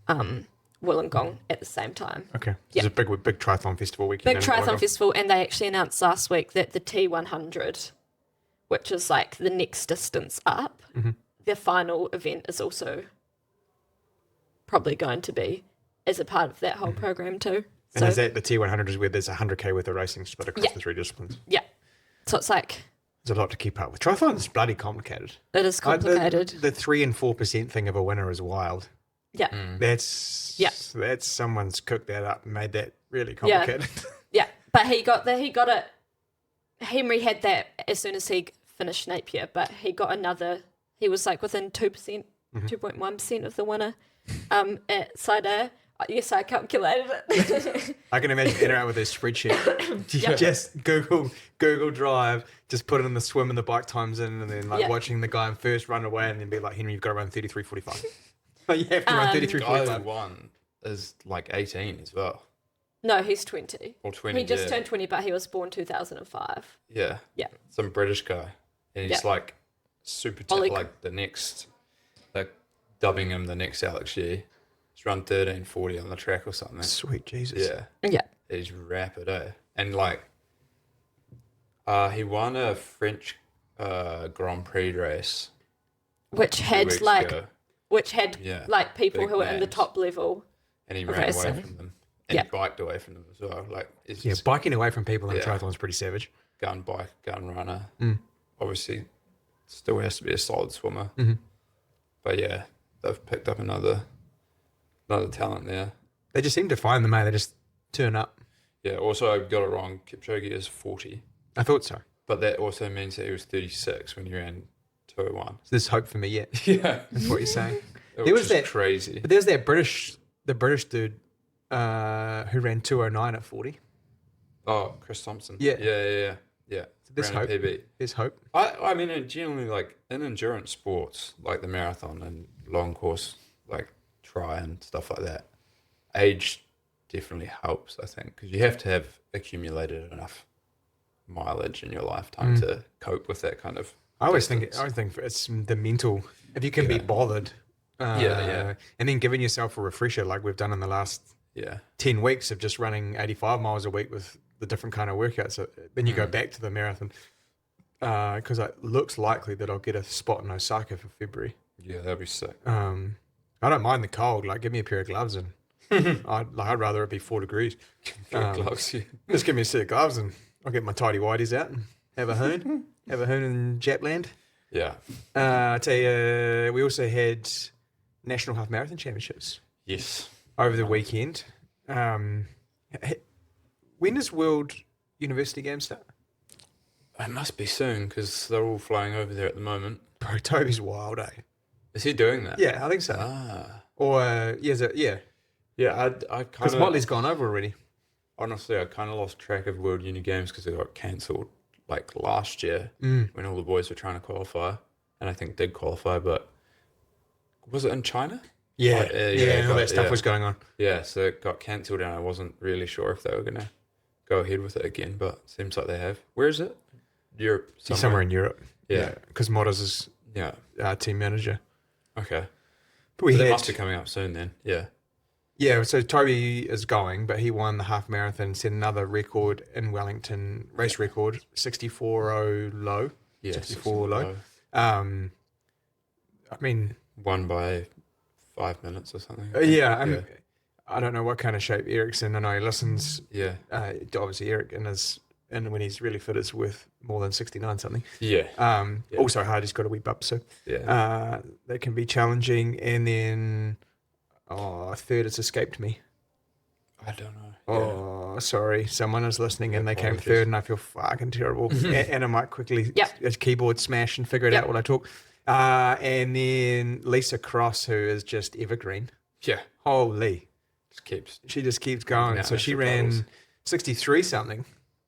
S3: Wollongong at the same time.
S4: Okay. It's a big triathlon festival weekend.
S3: Big triathlon festival, and they actually announced last week that the T100, which is like the next distance up, the final event is also probably going to be as a part of that whole program too.
S4: And is that the T100 is where there's 100k worth of racing split across the 3 disciplines?
S3: Yeah. So it's like...
S4: There's a lot to keep up with. Triathlon is bloody complicated.
S3: It is complicated.
S4: The 3 and 4% thing of a winner is wild.
S3: Yeah.
S4: That's someone's cooked that up and made that really complicated.
S3: Yeah. But he got it. Henry had that as soon as he finished Napier, but he got another. He was like within 2%, 2.1% of the winner at Cider. Yes, I calculated it.
S4: I can imagine interacting with this spreadsheet. Just Google Drive, just put it in the swim and the bike times in, and then watching the guy first run away, and then be like, Henry, you've got to run 33:45. You have to run 33:45.
S2: Guy one is like 18 as well.
S3: No, he's 20.
S2: Or 20.
S3: He just turned 20, but he was born 2005.
S2: Yeah.
S3: Yeah.
S2: Some British guy, and he's like super like the next, like dubbing him the next Alex Yee. He's run 13:40 on the track or something.
S4: Sweet Jesus.
S3: Yeah.
S2: He's rapid, eh? And like, he won a French Grand Prix race,
S3: which had like people who were in the
S2: names.
S3: Top level,
S2: and he ran away from them. And he biked away from them as well. Like, it's just
S4: biking away from people in triathlon is pretty savage.
S2: gun runner. Obviously, still has to be a solid swimmer. But yeah, they've picked up another talent there.
S4: They just seem to find them, mate. They just turn up.
S2: Yeah, also I got it wrong. Kipchoge is 40.
S4: I thought so.
S2: But that also means that he was 36 when he ran 201.
S4: So there's hope for me yet.
S2: Yeah.
S4: That's what you're saying.
S2: It was crazy.
S4: But there's that British dude who ran 209 at 40.
S2: Oh, Chris Thompson.
S4: Yeah.
S2: So
S4: there's hope.
S2: PB.
S4: There's hope.
S2: I mean, generally, like in endurance sports, like the marathon and long course, like tri and stuff like that, age definitely helps, I think, because you have to have accumulated enough mileage in your lifetime to cope with that kind of.
S4: I always think it's the mental. If you can be bothered, and then giving yourself a refresher, like we've done in the last 10 weeks of just running 85 miles a week with the different kind of workouts. So then you go back to the marathon. because it looks likely that I'll get a spot in Osaka for February.
S2: Yeah, that'd be sick.
S4: I don't mind the cold. Like, give me a pair of gloves and I'd rather it be 4 degrees.
S2: Gloves. Yeah.
S4: Just give me a set of gloves and I'll get my tidy whities out and have a hoon. Have a hoon in Japland.
S2: Yeah.
S4: I tell you, we also had National Half Marathon Championships
S2: Yes.
S4: over the weekend. When does World University Games start?
S2: It must be soon because they're all flying over there at the moment.
S4: Bro, Toby's wild, eh?
S2: Is he doing that?
S4: Yeah, I think so.
S2: Ah.
S4: Or, yeah.
S2: Yeah, I kind
S4: Because
S2: of...
S4: Motley's gone over already.
S2: Honestly, I kind of lost track of World Uni Games because they got cancelled like last year when all the boys were trying to qualify. And I think did qualify, but was it in China?
S4: Yeah,
S2: Like,
S4: all that stuff was going on.
S2: Yeah, so it got cancelled and I wasn't really sure if they were going to go ahead with it again, but it seems like they have. Where is it? Europe.
S4: Somewhere in Europe.
S2: Yeah.
S4: Because Modders is
S2: Yeah.
S4: our team manager.
S2: Okay.
S4: But we
S2: So that
S4: had,
S2: must be coming up soon then. Yeah.
S4: yeah, so Toby is going, but he won the half marathon, set another record in Wellington, race record, 64.0 low.
S2: Yeah.
S4: 64 low. I mean,
S2: Won by 5 minutes or something.
S4: I don't know what kind of shape Eric's in. I know he listens.
S2: Yeah.
S4: Obviously, Eric and when he's really fit is worth more than 69 something.
S2: Yeah.
S4: Also hard, he's got a wee bump, so
S2: Yeah.
S4: that can be challenging. And then, third has escaped me.
S2: I don't know.
S4: Oh, sorry. Someone is listening and they came
S2: Apologies.
S4: third and I feel fucking terrible. And I might quickly keyboard smash and figure it
S3: Yep.
S4: out while I talk. And then Lisa Cross, who is just evergreen.
S2: Yeah.
S4: Holy.
S2: She
S4: Just keeps going.
S2: Yeah,
S4: So she
S2: she
S4: ran
S2: battles.
S4: 63 something,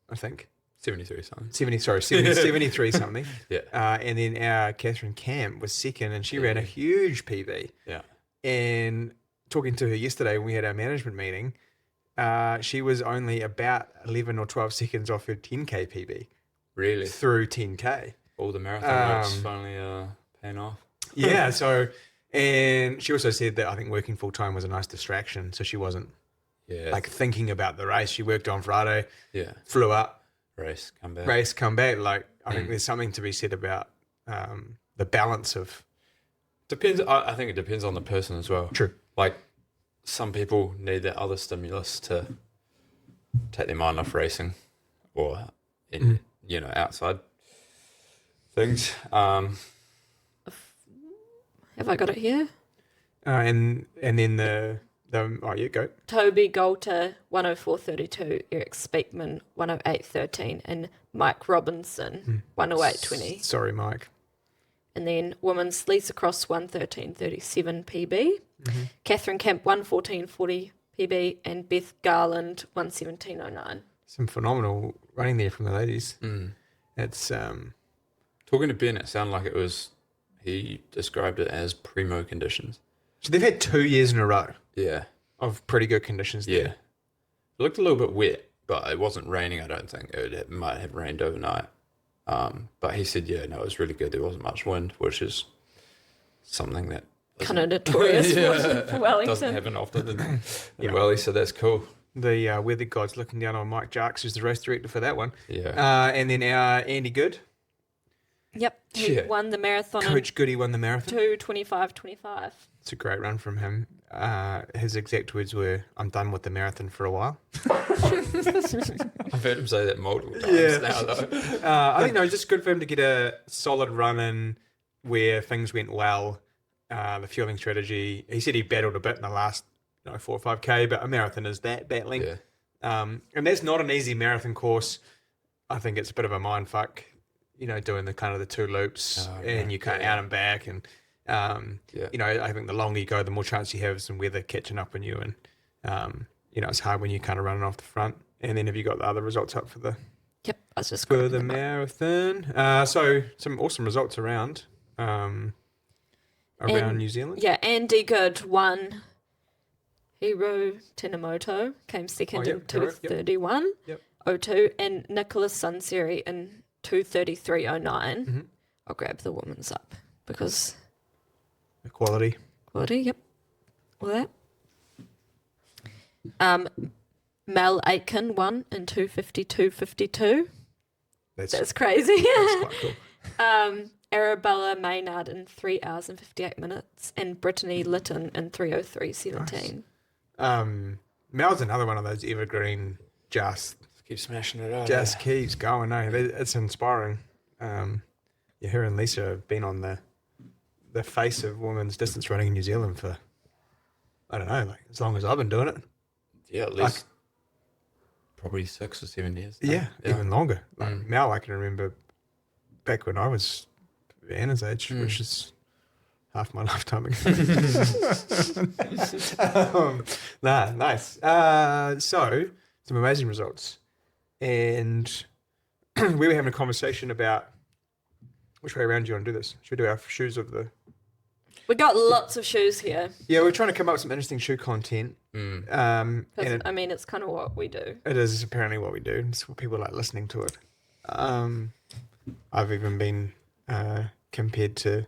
S4: I think.
S2: 73 something.
S4: 73 something.
S2: Yeah.
S4: And then our Catherine Camp was second and she ran a huge PB.
S2: Yeah.
S4: And talking to her yesterday when we had our management meeting, she was only about 11 or 12 seconds off her 10K PB
S2: Really?
S4: through 10K.
S2: All the marathon work's finally paying off.
S4: Yeah, so, and she also said that I think working full time was a nice distraction. So she wasn't
S2: Yeah.
S4: like thinking about the race. She worked on Friday,
S2: Yeah.
S4: flew up,
S2: Race, come back.
S4: race, come back. Like, I think there's something to be said about the balance of.
S2: Depends. I think it depends on the person as well.
S4: True.
S2: Like, some people need that other stimulus to take their mind off racing or, outside things.
S3: Have I got it here?
S4: And then go.
S3: Toby Golter, 104.32, Eric Speakman, 108.13, and Mike Robinson, 108.20.
S4: Sorry, Mike.
S3: And then women's Lisa Cross, 113.37 PB. Catherine Camp, 114.40 PB. And Beth Garland, 117.09.
S4: Some phenomenal running there from the ladies.
S2: Mm.
S4: It's
S2: Talking to Ben, it sounded like he described it as primo conditions.
S4: so they've had 2 years in a row
S2: Yeah.
S4: of pretty good conditions
S2: Yeah.
S4: there.
S2: It looked a little bit wet, but it wasn't raining, I don't think. It might have rained overnight. But he said, it was really good. There wasn't much wind, which is something that
S3: Kind of notorious for Wellington.
S2: doesn't happen often in Welly, so that's cool.
S4: The weather god's looking down on Mike Jarks, who's the race director for that one.
S2: Yeah.
S4: And then our Andy Good,
S3: Yep, he
S2: Yeah.
S3: won the marathon
S4: Coach Goody won the marathon.
S3: in 2:25.25.
S4: It's a great run from him. His exact words were, "I'm done with the marathon for a while."
S2: I've heard him say that multiple times
S4: Yeah.
S2: now, though.
S4: I think it's just good for him to get a solid run in where things went well. The fueling strategy. He said he battled a bit in the last 4 or 5K, but a marathon is that battling.
S2: Yeah.
S4: And that's not an easy marathon course. I think it's a bit of a mind fuck, doing the kind of the 2 loops and you can't out and back. And, I think the longer you go, the more chance you have of some weather catching up on you. And, it's hard when you're kind of running off the front. And then have you got the other results up for the
S3: Yep, I was just
S4: for
S3: grabbing
S4: the
S3: them up.
S4: marathon? So some awesome results around New Zealand.
S3: Yeah, Andy Good won. Hiro Tenamoto came second in
S4: Hiro,
S3: 2:31.02,
S4: Yep.
S3: and Nicholas Sunseri in 2:33.09.
S4: Mm-hmm.
S3: I'll grab the women's up because
S4: Equality.
S3: quality. Yep, all that. Mel Aitken won in 2:52.52. That's crazy.
S4: That's quite cool.
S3: Arabella Maynard in 3 hours and 58 minutes, and Brittany Litton in 3:03:17.
S4: Mel's another one of those evergreen, just
S2: Keep smashing it out.
S4: keeps going. No, it's inspiring. Her and Lisa have been on the face of women's distance running in New Zealand for, I don't know, like as long as I've been doing it.
S2: Yeah, at least probably 6 or 7 years.
S4: Yeah, even longer. Like Mel, I can remember back when I was Anna's age, which is half my lifetime ago. Nice. So, some amazing results. And we were having a conversation about which way around do you want to do this? Should we do our shoes of the...
S3: We got lots of shoes here.
S4: Yeah, we're trying to come up with some interesting shoe content. And
S3: It's kind of what we do.
S4: it is apparently what we do. It's what people like listening to it. I've even been compared to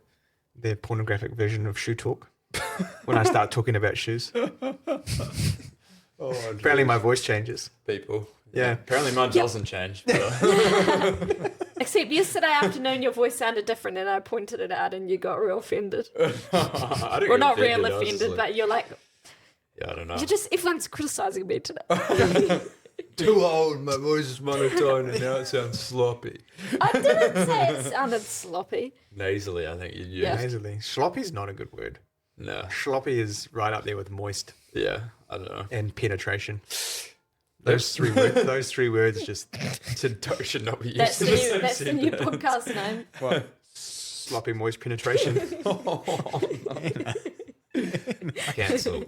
S4: their pornographic version of Shoe Talk when I start talking about shoes. Apparently my voice changes.
S2: People.
S4: Yeah.
S2: Apparently mine doesn't change. But,
S3: Except yesterday afternoon, your voice sounded different, and I pointed it out, and you got real offended.
S2: I don't
S3: Well,
S2: get
S3: not real
S2: I was just
S3: offended,
S2: like,
S3: but you're like,
S2: yeah, I don't know.
S3: everyone's criticizing me today.
S2: Too old, my voice is monotone, and now it sounds sloppy.
S3: I didn't say it sounded sloppy.
S2: Nasally, I think you'd use.
S3: Yeah.
S4: Nasally. Sloppy's not a good word.
S2: No.
S4: Sloppy is right up there with moist
S2: Yeah, I don't know.
S4: and penetration. Those three words just
S2: Should not be used.
S3: That's
S2: in
S3: the
S2: same
S3: new
S2: sentence.
S3: podcast name.
S4: what? Sloppy moist penetration.
S2: Cancelled.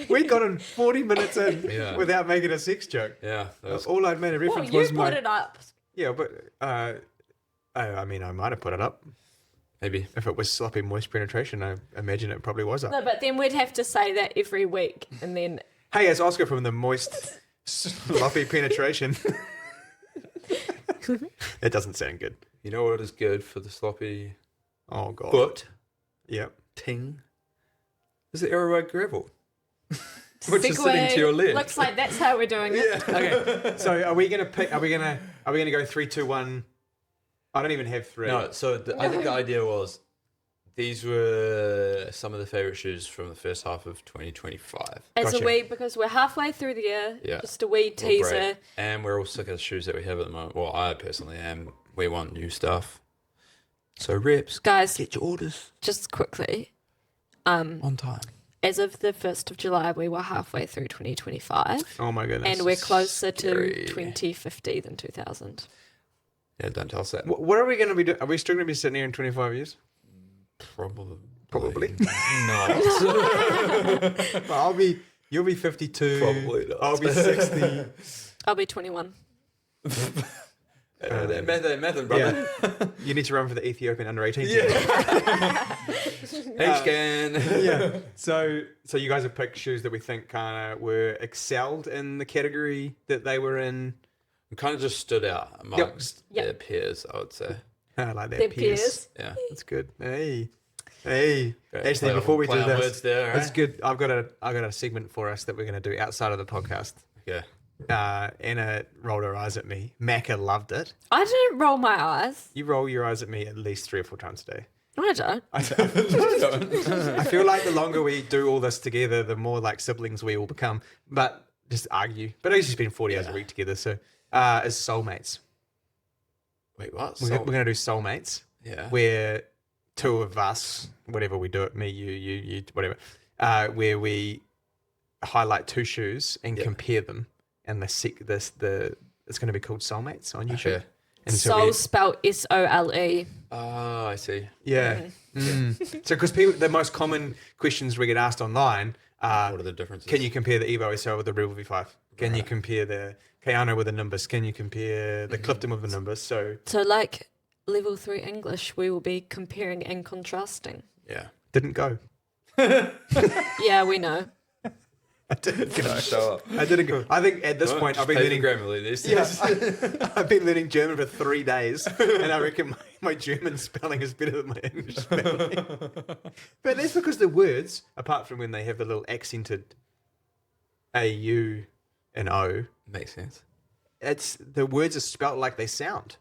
S4: we got in 40 minutes in
S2: Yeah.
S4: without making a sex joke.
S2: Yeah, that was
S4: All I'd made a
S3: Well,
S4: reference
S3: you
S4: was
S3: put
S4: my...
S3: it up.
S4: Yeah, but I mean, I might have put it up.
S2: maybe.
S4: If it was sloppy moist penetration, I imagine it probably was up.
S3: No, but then we'd have to say that every week, and then
S4: Hey, it's Oska from the moist sloppy penetration. It doesn't sound good.
S2: You know what is good for the sloppy
S4: Oh, God.
S2: foot
S4: Yep.
S2: ting? Is the aerobic gravel. Which is sitting
S3: segue.
S2: to your left.
S3: Looks like that's how we're doing it.
S4: Okay. So are we gonna pick? Are we gonna go 3, 2, 1? I don't even have 3.
S2: No, so I think the idea was these were some of the favourite shoes from the first half of 2025.
S3: As
S4: Gotcha.
S3: a wee, because we're halfway through the year,
S2: Yeah.
S3: just a wee
S2: Or
S3: teaser.
S2: break. And we're all sick of the shoes that we have at the moment. Well, I personally am. We want new stuff. So reps,
S3: Guys,
S2: get your orders
S3: just quickly,
S2: on time.
S3: as of the 1st of July, we were halfway through 2025,
S4: Oh my goodness.
S3: and we're closer
S2: Scary.
S3: to 2050 than 2000.
S2: Yeah, don't tell us that.
S4: What are we going to be doing? Are we still going to be sitting here in 25 years?
S2: Probably.
S3: Uh,
S2: Not.
S4: Well, you'll be 52.
S2: Probably not.
S4: I'll be 60.
S3: I'll be 21.
S2: That method, brother.
S4: You need to run for the Ethiopian under 18 team.
S2: H-can.
S4: Yeah. So you guys have picked shoes that we think kind of were excelled in the category that they were in.
S2: We kind of just stood out amongst
S3: Yep.
S2: their peers, I would say.
S4: I like that.
S3: Their
S4: Pierce.
S3: peers.
S2: Yeah.
S4: That's good. Hey.
S2: Great.
S4: Actually,
S2: Play
S4: before we
S2: on-
S4: do
S2: play on
S4: this,
S2: words there,
S4: that's
S2: eh?
S4: good. I've got a segment for us that we're going to do outside of the podcast.
S2: Yeah.
S4: Anna rolled her eyes at me. Macca loved it.
S3: I didn't roll my eyes.
S4: You roll your eyes at me at least 3 or 4 times a day.
S3: I don't.
S4: I feel like the longer we do all this together, the more like siblings we all become. But just argue. But I used to spend 40 hours a week together. So as soulmates.
S2: Wait, what?
S4: We're going to do soulmates.
S2: Yeah.
S4: Where 2 of us, whatever we do it, me, you, whatever, where we highlight 2 shoes and compare them. And it's going to be called Soulmates on YouTube.
S2: Okay.
S4: And
S3: Soul spelled SOLE.
S2: Oh, I see.
S4: yeah. So because the most common questions we get asked online are,
S2: What are the differences?
S4: can you compare the Evo SL with the Rebel V5? Can you compare the Kayano with the Nimbus? Can you compare the Clifton with the Nimbus? So
S3: So, like level 3 English, we will be comparing and contrasting.
S2: Yeah.
S4: didn't go.
S3: Yeah, we know.
S4: I didn't go.
S2: Show up.
S4: I didn't go. I think at this point I've been learning
S2: Grammarly these days.
S4: Yes, I've been learning German for 3 days, and I reckon my German spelling is better than my English spelling. But that's because the words, apart from when they have the little accented AU and O,
S2: Makes sense.
S4: it's the words are spelt like they sound.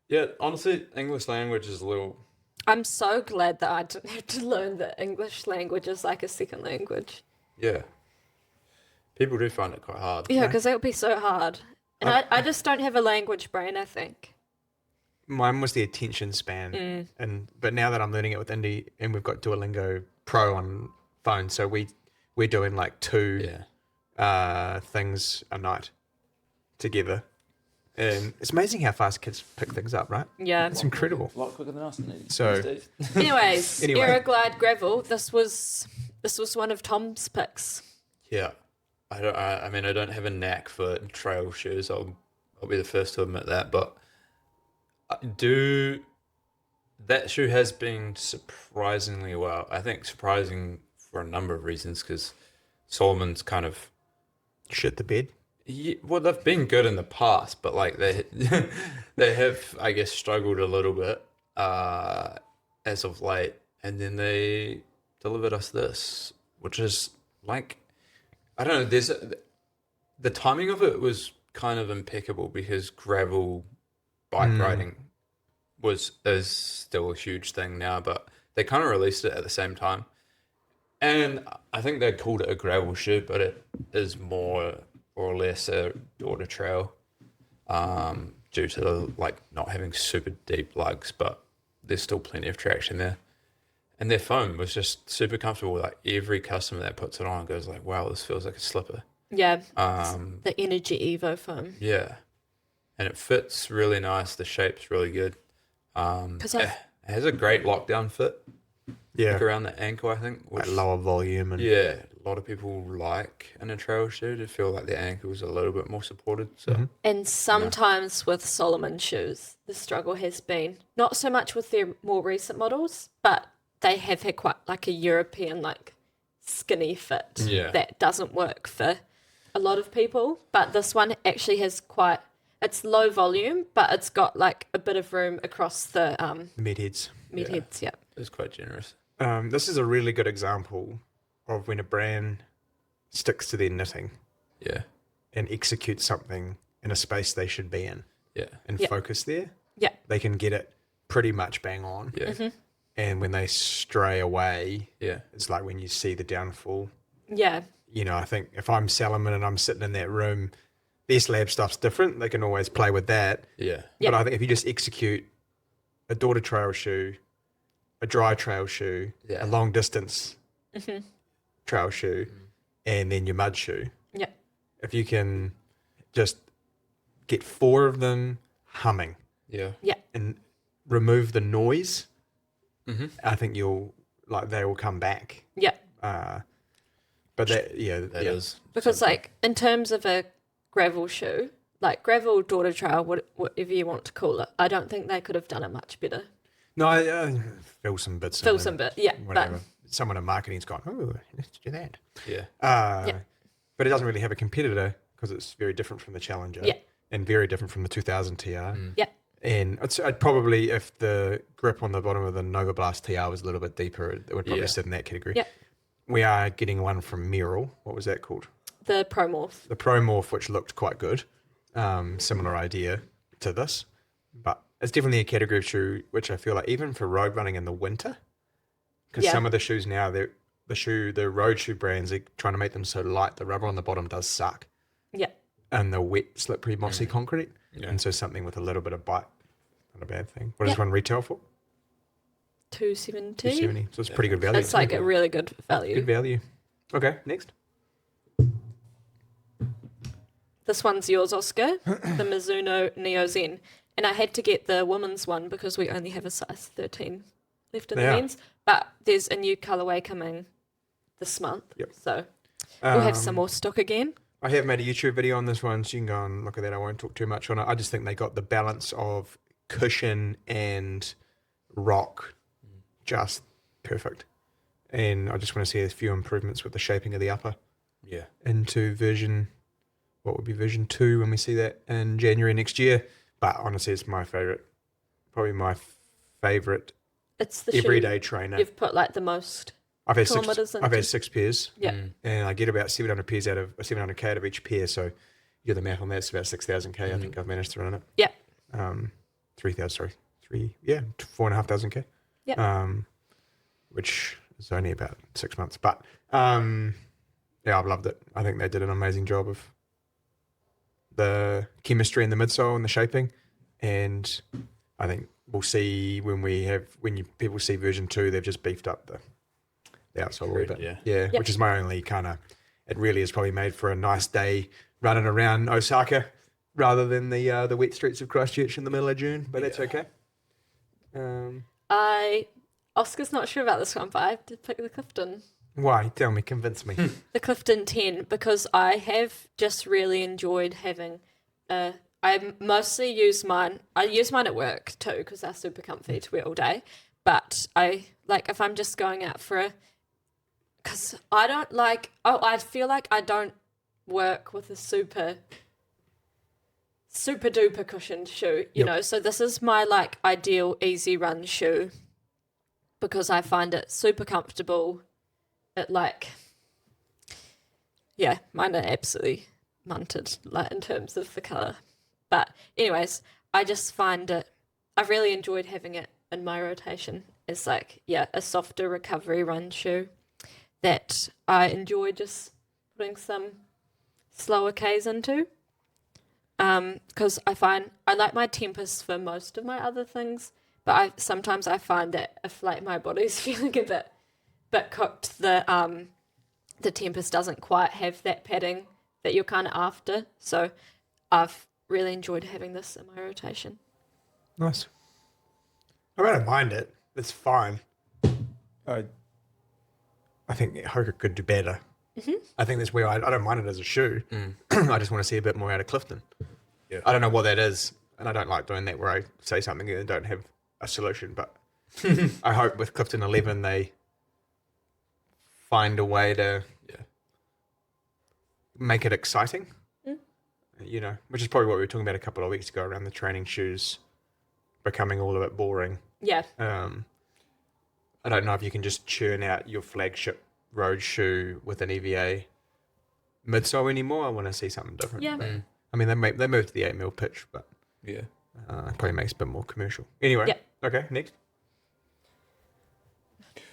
S2: Yeah, honestly, English language is a little.
S3: I'm so glad that I didn't have to learn the English language as like a second language.
S2: Yeah. People do find it quite hard.
S3: Yeah, because it would be so hard. And I just don't have a language brain, I think.
S4: Mine was the attention span, but now that I'm learning it with Indy, and we've got Duolingo Pro on phone, so we're doing like 2 things a night together, and it's amazing how fast kids pick things up, right?
S3: Yeah.
S4: It's incredible.
S2: A lot quicker than us.
S4: So-
S3: Anyways,
S4: Anyway.
S3: Aeroglide Gravel. This was one of Tom's picks.
S2: Yeah. I mean, I don't have a knack for trail shoes. I'll be the first to admit that, but that shoe has been surprisingly well. I think surprising for a number of reasons, because Solomon's kind of
S4: Shit the bed.
S2: well, they've been good in the past, but like they have, I guess, struggled a little bit as of late, and then they delivered us this, which is like, I don't know. The timing of it was kind of impeccable, because gravel bike riding is still a huge thing now, but they kind of released it at the same time. And I think they called it a gravel shoe, but it is more or less a daughter trail, due to like not having super deep lugs, but there's still plenty of traction there. And their foam was just super comfortable. Like every customer that puts it on goes like, wow, this feels like a slipper.
S3: Yeah. The Energy Evo foam.
S2: Yeah. And it fits really nice. The shape's really good. It has a great lockdown fit.
S4: Yeah,
S2: Like around the ankle, I think.
S4: like lower volume and
S2: Yeah, a lot of people like in a trail shoe to feel like their ankle is a little bit more supported. So
S3: And sometimes with Solomon shoes, the struggle has been not so much with their more recent models, but they have had quite like a European like skinny fit that doesn't work for a lot of people. But this one actually has it's low volume, but it's got like a bit of room across the
S4: mid heads.
S3: mid heads. Yeah.
S2: it's quite generous.
S4: This is a really good example of when a brand sticks to their knitting
S2: Yeah,
S4: and executes something in a space they should be in
S2: yeah,
S4: and
S3: Yeah.
S4: focus there.
S3: Yeah.
S4: They can get it pretty much bang on.
S2: yeah,
S4: And when they stray away,
S2: yeah,
S4: it's like when you see the downfall.
S3: Yeah.
S4: You know, I think if I'm Salomon and I'm sitting in that room, their slab stuff's different. They can always play with that.
S2: yeah,
S3: Yeah.
S4: But I think if you just execute a daughter trail shoe, a dry trail shoe,
S2: Yeah.
S4: a long distance trail shoe, and then your mud shoe,
S3: Yeah.
S4: if you can just get 4 of them humming
S2: yeah.
S3: Yeah.
S4: and remove the noise, I think they will come back.
S3: Yeah.
S4: But that
S2: That is
S3: Because like in terms of a gravel shoe, like gravel daughter trail, whatever you want to call it, I don't think they could have done it much better.
S4: No, I fill some bits. in
S3: Fill
S4: and
S3: some bit, yeah.
S4: Whatever. Someone in marketing's gone, oh, let's do that.
S2: yeah,
S4: But it doesn't really have a competitor because it's very different from the Challenger.
S3: Yeah.
S4: And very different from the 2000 TR.
S3: Yeah.
S4: And I'd probably, if the grip on the bottom of the Nova Blast TR was a little bit deeper, it would probably
S2: Yeah.
S4: sit in that category.
S3: Yeah.
S4: We are getting one from Merrill. What was that called?
S3: The Promorph.
S4: The Promorph, which looked quite good. Similar idea to this. But it's definitely a category of shoe which I feel like even for road running in the winter, because
S3: Yeah.
S4: some of the shoes now, the road shoe brands are trying to make them so light, the rubber on the bottom does suck.
S3: Yeah.
S4: And the wet, slippery, mossy concrete.
S2: Yeah.
S4: And so something with a little bit of bite, not a bad thing. What does
S3: Yeah.
S4: one retail for?
S3: 270.
S4: 270. So it's pretty good value.
S3: It's like a really good value.
S4: good value. Okay, next.
S3: This one's yours, Oska. The Mizuno Neo Zen. And I had to get the women's one because we only have a size 13 left in the
S4: Yeah.
S3: men's. But there's a new colorway coming this month.
S4: Yep.
S3: So we'll have some more stock again.
S4: I have made a YouTube video on this one, so you can go and look at that. I won't talk too much on it. I just think they got the balance of cushion and rock just perfect. And I just want to see a few improvements with the shaping of the upper
S2: yeah.
S4: into what would be version 2 when we see that in January next year. But honestly, it's my favorite, probably my favorite
S3: It's the
S4: everyday
S3: shoe
S4: trainer.
S3: you've put like the most.
S4: I've had
S3: kilometers
S4: six. I've had
S3: into.
S4: 6 pairs.
S3: Yeah.
S4: And I get about 700 pairs 700k out of each pair. So, the math on that. It's about 6,000k. I think I've managed to run it.
S3: Yeah.
S4: 4,500k.
S3: Yeah.
S4: Which is only about 6 months. But yeah, I've loved it. I think they did an amazing job of the chemistry in the midsole and the shaping. And I think we'll see people see version 2, they've just beefed up the outsole a little bit. Yeah, which is my only kind of, it really is probably made for a nice day running around Osaka rather than the wet streets of Christchurch in the middle of June, but that's okay.
S3: Oska's not sure about this one, but I have to pick the Clifton.
S4: Why? Tell me, convince me.
S3: The Clifton 10, because I have just really enjoyed having I mostly use mine. I use mine at work too because they're super comfy to wear all day. But I like if I'm just going out because I don't like. Oh, I feel like I don't work with a super duper cushioned shoe. You know, so this is my like ideal easy run shoe because I find it super comfortable. It like, yeah, mine are absolutely munted like in terms of the colour. But anyways, I just find I've really enjoyed having it in my rotation. It's like, yeah, a softer recovery run shoe that I enjoy just putting some slower Ks into. Because I find I like my Tempest for most of my other things, but sometimes I find that if like my body's feeling a bit cooked, the Tempest doesn't quite have that padding that you're kind of after. So I've really enjoyed having this in my rotation.
S4: Nice. I don't mind it. It's fine. I think Hoka could do better. Mm-hmm. I think that's where I don't mind it as a shoe. I just want to see a bit more out of Clifton. Yeah. I don't know what that is, and I don't like doing that where I say something and don't have a solution, but I hope with Clifton 11 they find a way to make it exciting. You know, which is probably what we were talking about a couple of weeks ago around the training shoes becoming all a bit boring.
S3: Yeah.
S4: I don't know if you can just churn out your flagship road shoe with an EVA midsole anymore. I want to see something different.
S3: Yeah.
S4: But, I mean, they moved to the 8mm pitch, but it probably makes it a bit more commercial. Anyway, okay, next.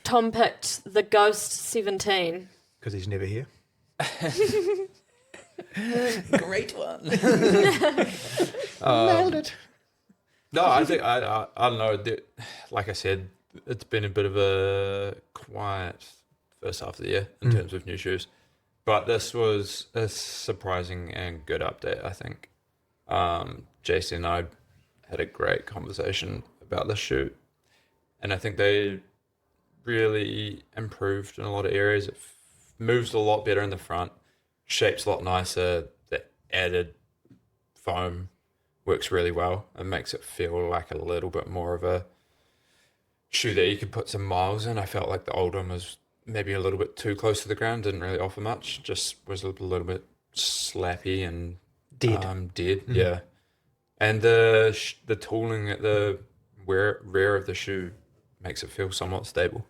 S3: Tom picked the Ghost 17. Because
S4: he's never here.
S2: Great one.
S4: Nailed it.
S2: No, I think I don't know. Like I said, it's been a bit of a quiet first half of the year in terms of new shoes, but this was a surprising and good update. I think JC and I had a great conversation about this shoe, and I think they really improved in a lot of areas. It moves a lot better in the front. Shape's a lot nicer. The added foam works really well. It makes it feel like a little bit more of a shoe that you could put some miles in. I felt like the old one was maybe a little bit too close to the ground, didn't really offer much, just was a little bit slappy and dead. Yeah. And the tooling at the rear of the shoe makes it feel somewhat stable.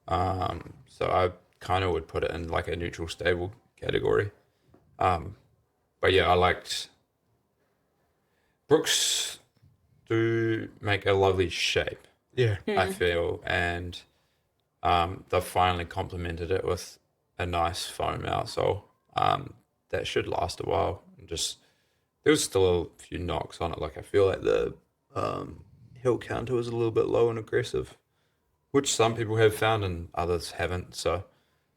S2: So I kind of would put it in like a neutral stable category. But yeah, I liked Brooks do make a lovely shape.
S4: Yeah.
S2: I feel, and they've finally complemented it with a nice foam outsole that should last a while. And just there was still a few knocks on it. Like I feel like the heel counter was a little bit low and aggressive, which some people have found and others haven't. So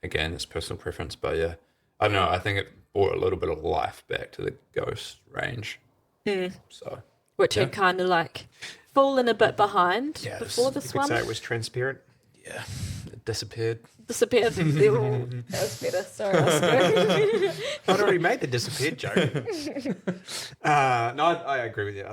S2: again, it's personal preference. But yeah, I don't know. I think it brought a little bit of life back to the Ghost range. So
S3: which had kind of like fallen a bit behind before this one.
S4: You could say it was transparent.
S2: Yeah, it disappeared.
S3: That was better. Sorry, Oska.
S4: I'd already made the disappeared joke. No, I agree with you.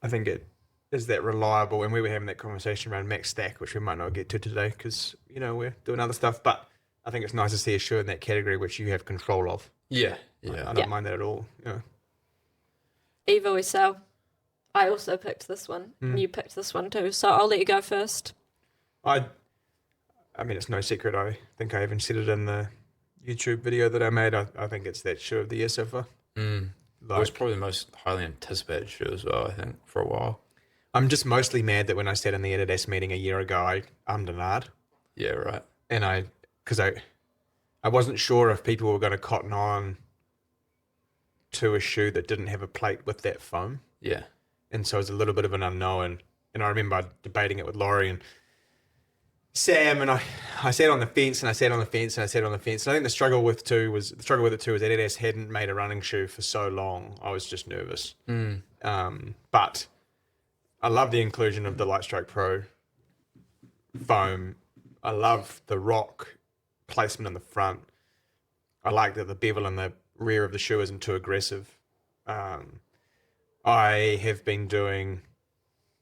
S4: I think it is that reliable, and we were having that conversation around Max Stack, which we might not get to today because we're doing other stuff. But I think it's nice to see a shoe in that category which you have control of.
S2: Yeah.
S4: I don't mind that at all. Yeah.
S3: Evo Isel. I also picked this one. And you picked this one too. So I'll let you go first.
S4: I mean, it's no secret. I think I even said it in the YouTube video that I made. I think it's that shoe of the year so far.
S2: It was probably the most highly anticipated shoe as well, I think, for a while.
S4: I'm just mostly mad that when I sat in the Adidas meeting a year ago, I denied.
S2: Yeah, right.
S4: And because I wasn't sure if people were going to cotton on to a shoe that didn't have a plate with that foam.
S2: Yeah.
S4: And so it was a little bit of an unknown. And I remember debating it with Laurie and Sam, and I sat on the fence and I sat on the fence and I sat on the fence. And I think the struggle with it too was Adidas hadn't made a running shoe for so long. I was just nervous. But I love the inclusion of the Lightstroke Pro foam. I love the rock placement in the front. I like that the bevel in the rear of the shoe isn't too aggressive. I have been doing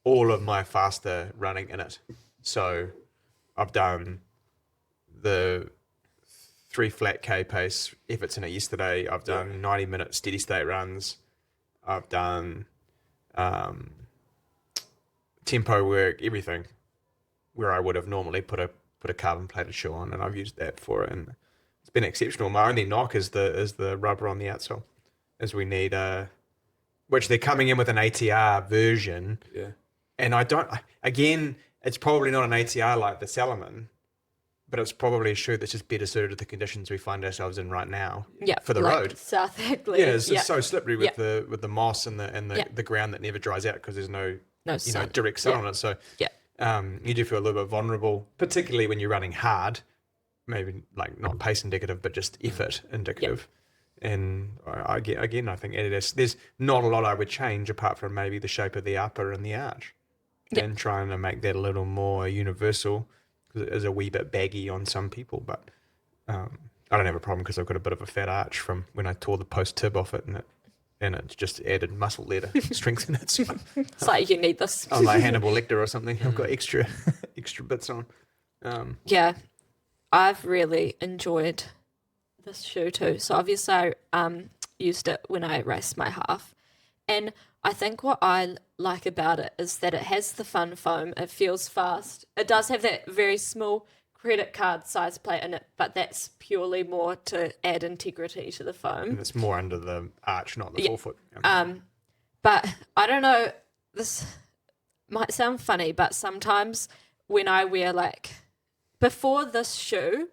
S4: all of my faster running in it. So I've done the 3 flat K pace efforts in it yesterday. I've done 90-minute steady state runs. I've done tempo work, everything, where I would have normally put a carbon plated shoe on, and I've used that for it, and it's been exceptional. My only knock is the rubber on the outsole, as we need which they're coming in with an ATR version.
S2: Yeah.
S4: And again, it's probably not an ATR like the Salomon, but it's probably a shoe that's just better suited to the conditions we find ourselves in right now.
S3: Yeah,
S4: for the
S3: like
S4: road.
S3: South Hickley.
S4: Yeah, it's so slippery with the moss and the ground that never dries out because there's no
S3: sun.
S4: direct sun on it. So you do feel a little bit vulnerable, particularly when you're running hard. Maybe like not pace indicative, but just effort indicative. And I think Adidas, there's not a lot I would change apart from maybe the shape of the upper and the arch, and trying to make that a little more universal, because it is a wee bit baggy on some people. But I don't have a problem because I've got a bit of a fat arch from when I tore the post tib off it, and it just added muscle there to strengthen it. So
S3: It's like you need this.
S4: I'm like Hannibal Lecter or something. I've got extra bits on.
S3: Yeah, I've really enjoyed this shoe too. So obviously I used it when I raced my half, and I think what I like about it is that it has the fun foam. It feels fast. It does have that very small credit card size plate in it, but that's purely more to add integrity to the foam.
S4: And it's more under the arch, not the forefoot.
S3: But I don't know, this might sound funny, but sometimes when I wear before this shoe,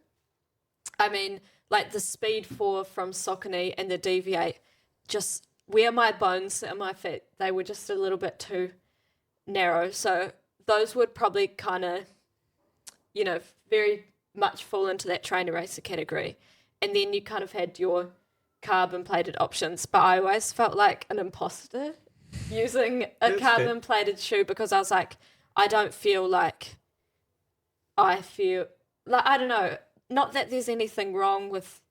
S3: I mean, like the Speed 4 from Saucony and the Deviate, just where my bones sit on my feet, they were just a little bit too narrow. So those would probably kind of, very much fall into that trainer racer category. And then you kind of had your carbon plated options. But I always felt like an imposter using a carbon plated shoe, because I was like, I don't feel like I don't know. Not that there's anything wrong with,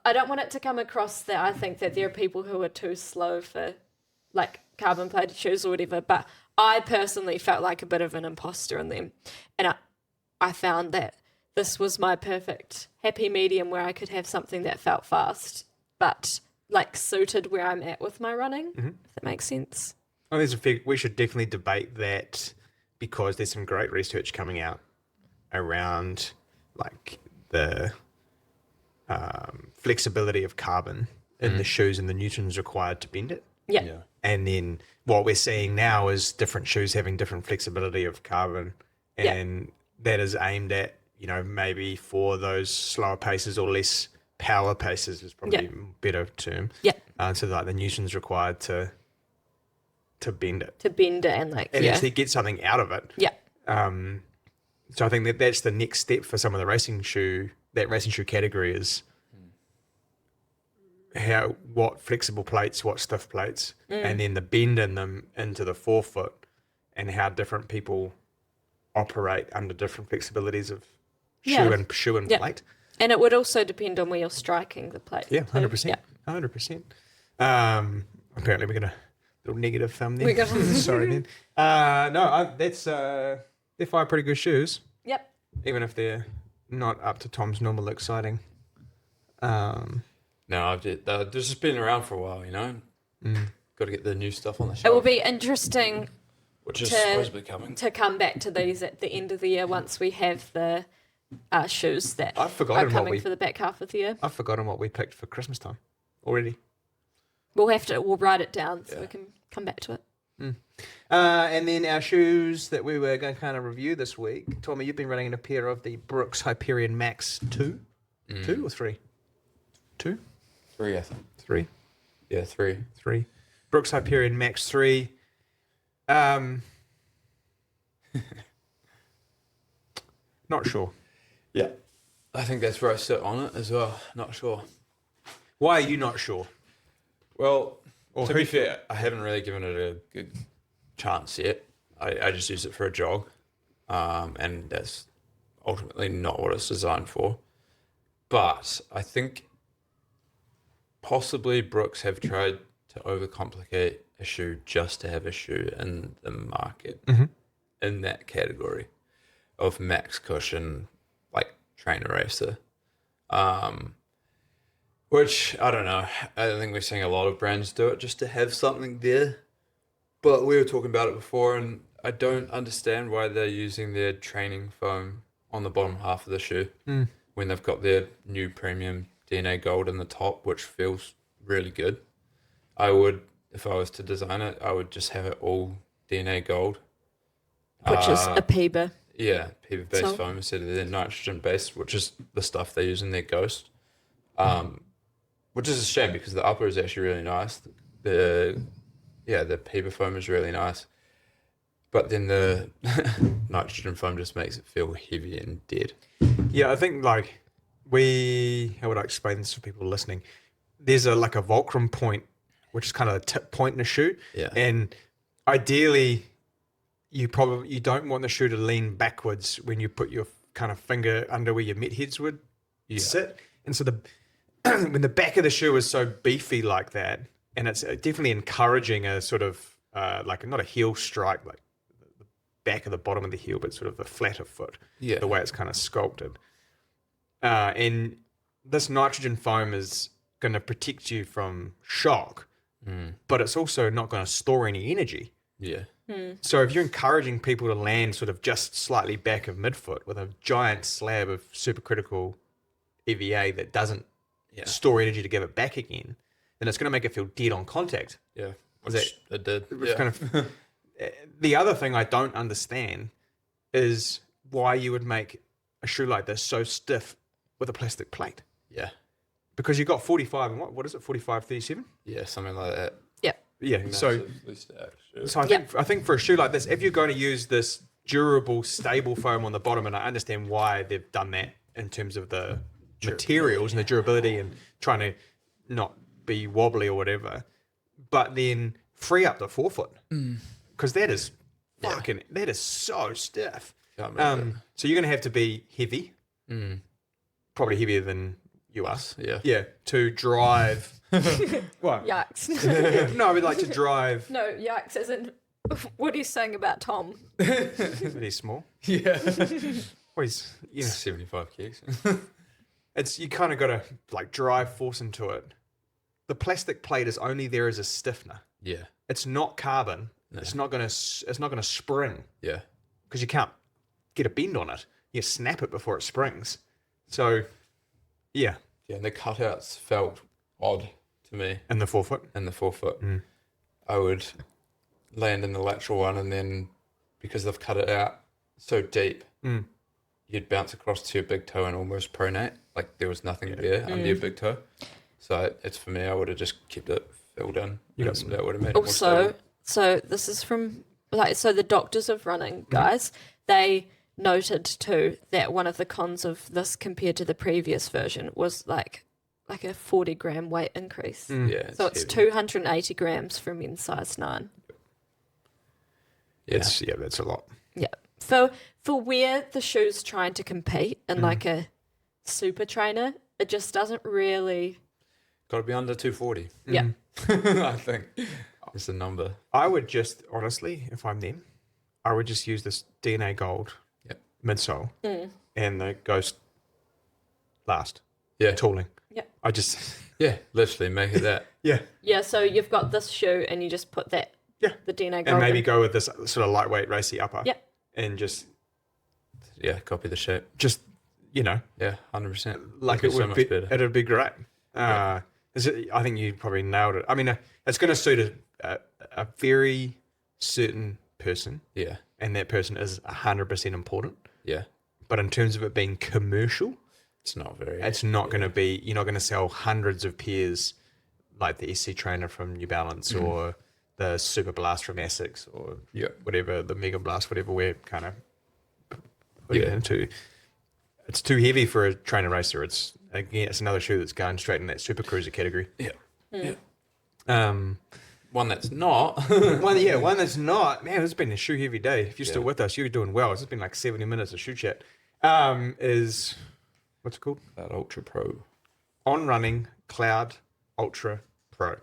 S3: I don't want it to come across that I think that there are people who are too slow for carbon plated shoes or whatever, but I personally felt like a bit of an imposter in them. And I found that this was my perfect happy medium where I could have something that felt fast, but suited where I'm at with my running, if that makes sense.
S4: Oh, we should definitely debate that, because there's some great research coming out around the flexibility of carbon in the shoes and the newtons required to bend it.
S3: Yeah.
S4: And then what we're seeing now is different shoes having different flexibility of carbon, and that is aimed at, maybe for those slower paces or less power paces is probably a better term.
S3: Yeah.
S4: So the newtons required to bend it.
S3: To bend it and
S4: actually get something out of it.
S3: Yeah.
S4: So I think that's the next step for some of the racing shoe category is what flexible plates, what stiff plates, and then the bend in them into the forefoot, and how different people operate under different flexibilities of shoe and plate.
S3: And it would also depend on where you're striking the plate.
S4: Yeah, 100%. 100%. Apparently we got a little negative thumb there. Sorry, man. They're 5 pretty good shoes.
S3: Yep.
S4: Even if they're not up to Tom's normal exciting.
S2: No, they've just been around for a while, Got to get the new stuff on the shelf.
S3: It will be interesting
S2: which is supposedly coming.
S3: To come back to these at the end of the year once we have the shoes that
S4: I've forgotten
S3: are
S4: what
S3: coming
S4: we-
S3: for the back half of the year.
S4: I've forgotten what we picked for Christmas time already.
S3: We'll write it down so we can come back to it.
S4: And then our shoes that we were going to kind of review this week. Tommy, you've been running in a pair of the Brooks Hyperion Max 2? 2 or 3? 2?
S2: 3, I think.
S4: 3?
S2: Yeah, 3.
S4: 3. Brooks Hyperion Max 3. Not sure.
S2: Yeah. I think that's where I sit on it as well. Not sure.
S4: Why are you not sure?
S2: Well,
S4: Or
S2: to
S4: who-
S2: be fair, I haven't really given it a good chance yet. I just use it for a jog, and that's ultimately not what it's designed for. But I think possibly Brooks have tried to overcomplicate a shoe just to have a shoe in the market in that category of max cushion, like trainer racer. Which, I don't know. I think we're seeing a lot of brands do it just to have something there. But we were talking about it before, and I don't understand why they're using their training foam on the bottom half of the shoe when they've got their new premium DNA Gold in the top, which feels really good. I would, if I was to design it, I would just have it all DNA Gold.
S3: Which is a PIBA.
S2: Yeah, PEVA-based
S3: So-
S2: foam instead of their nitrogen-based, which is the stuff they use in their Ghost. Which is a shame because the upper is actually really nice. The PEVA foam is really nice. But then the nitrogen foam just makes it feel heavy and dead.
S4: Yeah, I think how would I explain this for people listening? There's a fulcrum point, which is kind of a tip point in a shoe.
S2: Yeah.
S4: And ideally, you don't want the shoe to lean backwards when you put your kind of finger under where your mitt heads would sit. And so when the back of the shoe is so beefy like that, and it's definitely encouraging a sort of not a heel strike, like the back of the bottom of the heel, but sort of the flatter foot, the way it's kind of sculpted. And this nitrogen foam is going to protect you from shock, but it's also not going to store any energy.
S2: Yeah.
S4: So if you're encouraging people to land sort of just slightly back of midfoot with a giant slab of supercritical EVA that doesn't store energy to give it back again, then it's going to make it feel dead on contact.
S2: Yeah.
S4: Is
S2: Which it did.
S4: It's kind of the other thing I don't understand is why you would make a shoe like this so stiff with a plastic plate.
S2: Yeah.
S4: Because you've got 45 and what is it, 45, 37?
S2: Yeah, something like that.
S3: Yep.
S4: Yeah,
S2: Massively stacked shoe.
S4: so I think for a shoe like this, if you're going to use this durable, stable foam on the bottom, and I understand why they've done that in terms of the materials and the durability and trying to not be wobbly or whatever, but then free up the forefoot because that is that is so stiff.
S2: Can't make it.
S4: So you're going to have to be heavy, probably heavier than you are.
S2: Yeah.
S4: To drive. What?
S3: Yikes.
S4: No, I would like to drive.
S3: No, yikes as in what are you saying about Tom?
S4: He's small.
S2: Yeah.
S4: Well, he's
S2: 75 kgs.
S4: you kind of got to drive force into it. The plastic plate is only there as a stiffener.
S2: Yeah.
S4: It's not carbon. No. It's not gonna spring
S2: Yeah.
S4: because you can't get a bend on it. You snap it before it springs. So, yeah.
S2: Yeah, and the cutouts felt odd to me
S4: And the forefoot.
S2: in the forefoot. I would land in the lateral one, and then because they've cut it out so deep, you'd bounce across to your big toe and almost pronate. Like there was nothing there under your big toe. So it's for me, I would have just kept it filled in. That would have made it more
S3: Also,
S2: stable.
S3: so this is from the doctors of running guys, they noted too that one of the cons of this compared to the previous version was like a 40 gram weight increase.
S2: Yeah.
S3: So it's
S2: heavy.
S3: 280 grams for men's size 9.
S2: Yeah.
S4: That's a lot.
S3: Yeah. For where the shoe's trying to compete in like a super trainer, it just doesn't really.
S2: Got to be under 240.
S3: Yeah.
S2: I think it's the number.
S4: I would just, honestly, if I'm them, I would just use this DNA Gold midsole and the Ghost last.
S2: Yeah.
S4: Tooling.
S3: Yeah.
S4: I just,
S2: Yeah, literally make it that.
S4: yeah.
S3: Yeah. So you've got this shoe and you just put that.
S4: Yeah.
S3: The DNA gold.
S4: And maybe go with this sort of lightweight racy upper.
S3: Yeah.
S4: And just
S2: Yeah, copy the shape.
S4: Yeah,
S2: 100%.
S4: like it would be, it'd be great. I think you probably nailed it. I mean, it's going to suit a very certain person.
S2: Yeah.
S4: And that person is 100% important.
S2: Yeah.
S4: But in terms of it being commercial,
S2: it's not going to be,
S4: you're not going to sell hundreds of pairs like the SC Trainer from New Balance or the Super Blast from Asics or whatever, the Mega Blast, whatever we're kind of putting it into. It's too heavy for a trainer racer. It's another shoe that's going straight in that super cruiser category.
S2: Yeah. One that's not.
S4: one that's not. Man, it's been a shoe heavy day. If you're still with us, you're doing well. It's been like 70 minutes of shoe chat. Is what's it called?
S2: Cloud Ultra Pro.
S4: On running Cloud Ultra Pro.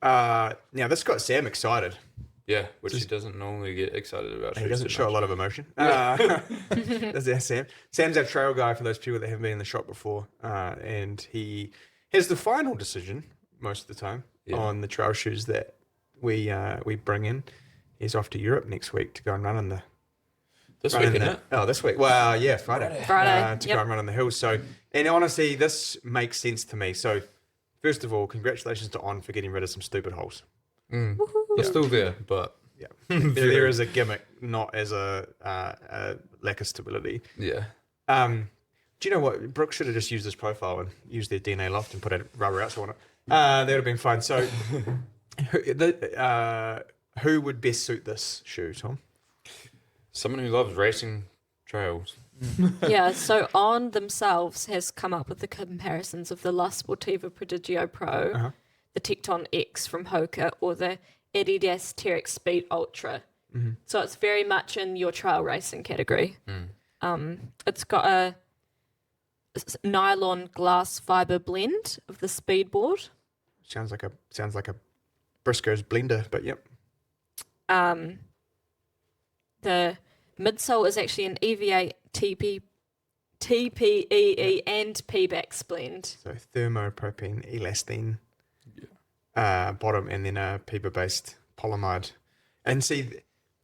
S4: Now this got Sam excited.
S2: Yeah, which he doesn't normally get excited about.
S4: He doesn't show a lot of emotion. Does that Sam? Sam's our trail guy for those people that haven't been in the shop before, and he has the final decision most of the time on the trail shoes that we bring in. He's off to Europe next week to go and run in the.
S2: This week, isn't it?
S4: Oh, this week. Well, yeah, Friday.
S3: Friday.
S4: To go and run on the hills. So, and honestly, this makes sense to me. So, first of all, congratulations to On for getting rid of some stupid holes.
S2: They're still there, but
S4: there is a gimmick, not as a lack of stability.
S2: Yeah.
S4: Do you know what? Brooke should have just used this profile and used their DNA loft and put a rubber outsole on it. That would have been fun. So, who would best suit this shoe, Tom?
S2: Someone who loves racing trails.
S3: Yeah, so On themselves has come up with the comparisons of the La Sportiva Prodigio Pro, the Tecton X from Hoka, or the Adidas T-Rex Speed Ultra. So it's very much in your trail racing category. It's got a nylon glass fiber blend of the speedboard.
S4: Sounds like a Briscoe's blender, but yep.
S3: The midsole is actually an EVA TPEE and PBAX blend.
S4: So thermopropene elastine bottom, and then a PEBA-based polyamide. And see,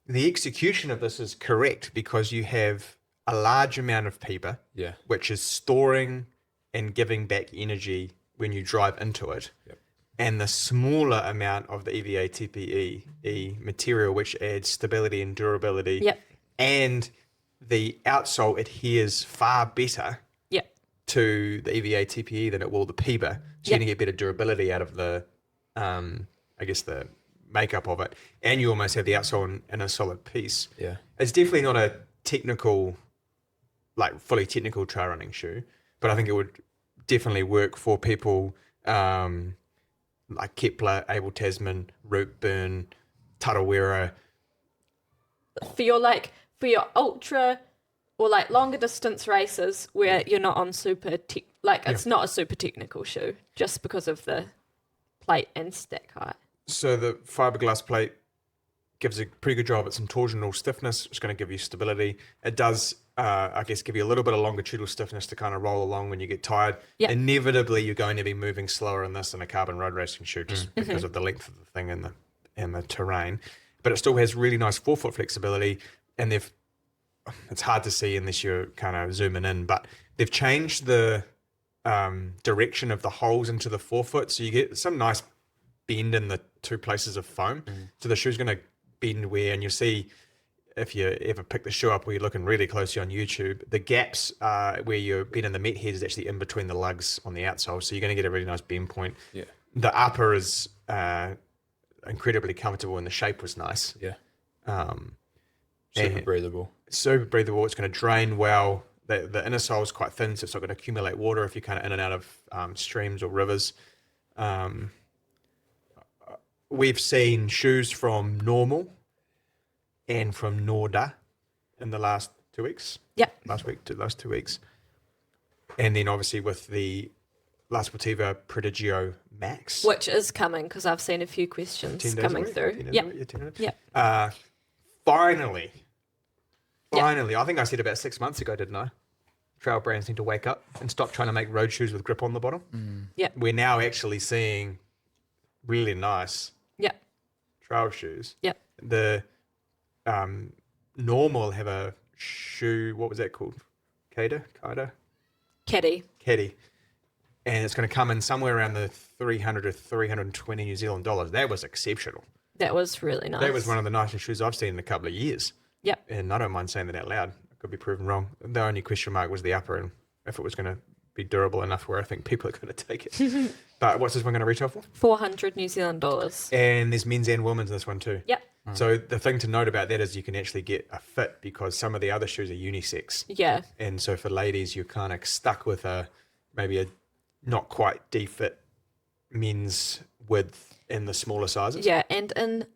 S4: the execution of this is correct because you have a large amount of PEBA, which is storing and giving back energy when you drive into it. And the smaller amount of the EVA TPE material, which adds stability and durability. And the outsole adheres far better to the EVA TPE than it will the PEBA. So you're going to get better durability out of the, I guess, the makeup of it. And you almost have the outsole in a solid piece. It's definitely not a technical, like fully technical trail running shoe, but I think it would definitely work for people like Kepler, Abel Tasman, Root Burn, Tarawera.
S3: For your ultra or like longer distance races where you're not on it's not a super technical shoe just because of the plate and stack height.
S4: So the fiberglass plate gives a pretty good job at some torsional stiffness. It's going to give you stability. It does, I guess, give you a little bit of longitudinal stiffness to kind of roll along when you get tired. Inevitably, you're going to be moving slower in this than a carbon road racing shoe just because of the length of the thing and the terrain. But it still has really nice forefoot flexibility, and it's hard to see unless you're kind of zooming in, but they've changed the direction of the holes into the forefoot, so you get some nice bend in the two places of foam. So the shoe's going to bend and you'll see if you ever pick the shoe up where you're looking really closely on YouTube, the gaps where you're bending the met head is actually in between the lugs on the outsole, so you're going to get a really nice bend point. The upper is incredibly comfortable and the shape was nice.
S2: Super breathable.
S4: Super breathable. It's going to drain well. The inner sole is quite thin, so it's not going to accumulate water if you're kind of in and out of streams or rivers. We've seen shoes from Normal and from Norda in the last 2 weeks. Last 2 weeks. And then obviously with the La Sportiva Prodigio Max.
S3: Which is coming because I've seen a few questions coming through.
S4: Finally, I think I said about 6 months ago, didn't I? Trail brands need to wake up and stop trying to make road shoes with grip on the bottom. We're now actually seeing really nice trail shoes. The Normal have a shoe, what was that called?
S3: Caddy.
S4: And it's going to come in somewhere around the 300 to 320 New Zealand dollars. That was exceptional.
S3: That was really nice.
S4: That was one of the nicest shoes I've seen in a couple of years.
S3: Yep.
S4: And I don't mind saying that out loud. I could be proven wrong. The only question mark was the upper and if it was going to be durable enough where I think people are going to take it. But what's this one going to retail for?
S3: 400 New Zealand dollars.
S4: And there's men's and women's in this one too.
S3: Yep.
S4: So the thing to note about that is you can actually get a fit because some of the other shoes are unisex.
S3: Yeah.
S4: And so for ladies, you're kind of stuck with maybe a not quite D-fit men's width in the smaller sizes.
S3: Yeah, and in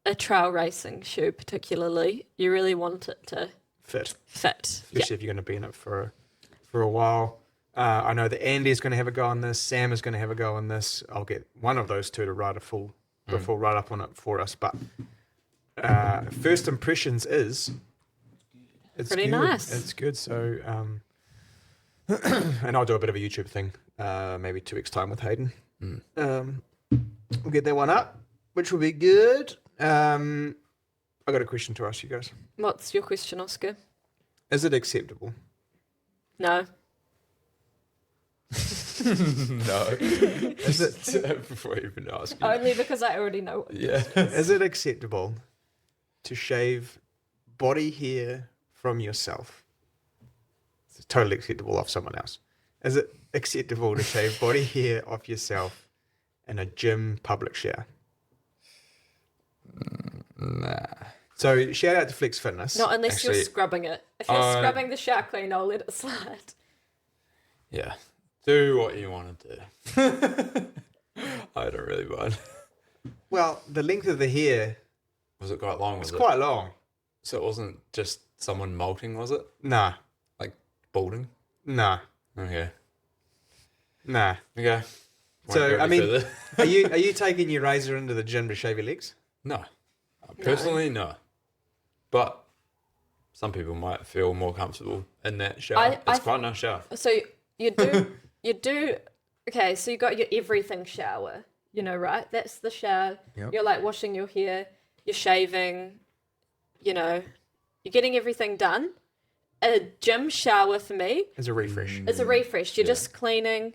S3: a trail racing shoe particularly, you really want it to
S4: Fit.
S3: Yeah.
S4: Especially if you're going to be in it for a while. I know that Andy is going to have a go on this. Sam is going to have a go on this. I'll get one of those two to write a full write-up on it for us. But first impressions is... It's
S3: pretty
S4: good.
S3: nice.
S4: It's good. So... and I'll do a bit of a YouTube thing, maybe 2 weeks' time with Hayden. We'll get that one up, which will be good. I got a question to ask you guys.
S3: What's your question, Oska?
S4: Is it acceptable?
S3: No.
S2: No.
S4: Is it
S2: Before I even ask you.
S3: Only because I already know what.
S2: Yeah.
S4: is it acceptable to shave body hair from yourself? It's totally acceptable off someone else. Is it acceptable to shave body hair off yourself in a gym public shower?
S2: Nah.
S4: So shout out to Flex Fitness.
S3: Not unless you're
S2: Actually,
S3: scrubbing it. If you're scrubbing the shower clean, I'll let it slide.
S2: Yeah. Do what you want to do. I don't really mind.
S4: Well, the length of the hair
S2: Was it quite long?
S4: is
S2: Was it?
S4: quite long.
S2: So it wasn't just someone molting, was it?
S4: Nah,
S2: Like balding?
S4: nah,
S2: Okay.
S4: nah.
S2: Okay.
S4: So,
S2: Won't go
S4: I
S2: any
S4: mean-
S2: further.
S4: Are you taking your razor into the gym to shave your legs?
S2: No. Personally, no. But some people might feel more comfortable in that shower. It's quite a nice shower.
S3: So you do, okay, so you got your everything shower, right? That's the shower.
S1: Yep.
S3: You're like washing your hair, you're shaving, you're getting everything done. A gym shower for me
S4: As a refresh.
S3: is a refresh. You're just cleaning,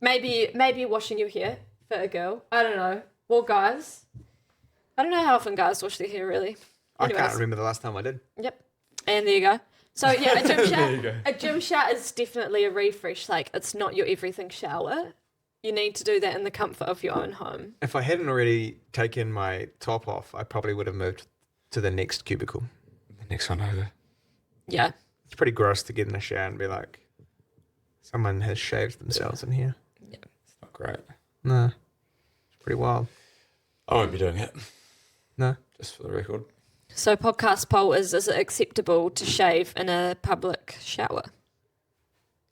S3: maybe washing your hair for a girl. I don't know. Well, guys, I don't know how often guys wash their hair really.
S4: I can't
S3: Anyways.
S4: remember the last time I did.
S3: Yep. And there you go. So yeah, a gym shower.
S2: you go.
S3: A gym shower is definitely a refresh. Like it's not your everything shower. You need to do that in the comfort of your own home.
S4: If I hadn't already taken my top off, I probably would have moved to the next cubicle.
S2: The next one over.
S3: Yeah.
S4: It's pretty gross to get in a shower and be like, someone has shaved themselves in here.
S2: It's not great.
S4: No. It's pretty wild.
S2: I won't be doing it,
S4: No.
S2: just for the record.
S3: So podcast poll is it acceptable to shave in a public shower?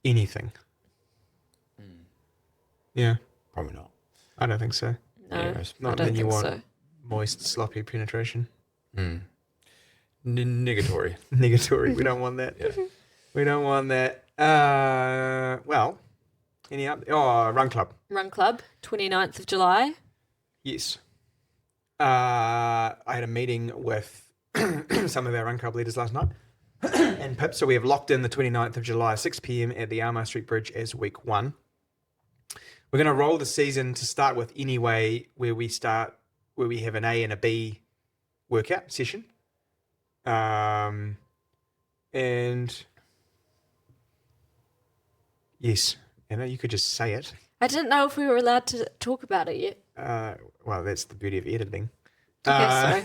S4: Anything. Yeah.
S2: Probably not.
S4: I don't think so.
S3: No,
S2: Anyways,
S3: I
S4: not
S3: don't
S4: when you
S3: think
S4: want-
S3: so.
S4: Moist, sloppy penetration.
S2: Negatory.
S4: Negatory. We don't want that.
S2: Yeah.
S4: We don't want that. Well, any up? Oh, Run Club.
S3: Run Club, 29th of July.
S4: Yes. I had a meeting with some of our Run Club leaders last night and Pip. So we have locked in the 29th of July, 6 p.m. at the Armour Street Bridge as week 1. We're going to roll the season to start with anyway, where we have an A and a B workout session. And yes, Anna, you could just say it.
S3: I didn't know if we were allowed to talk about it yet.
S4: Well, that's the beauty of editing.
S3: Okay,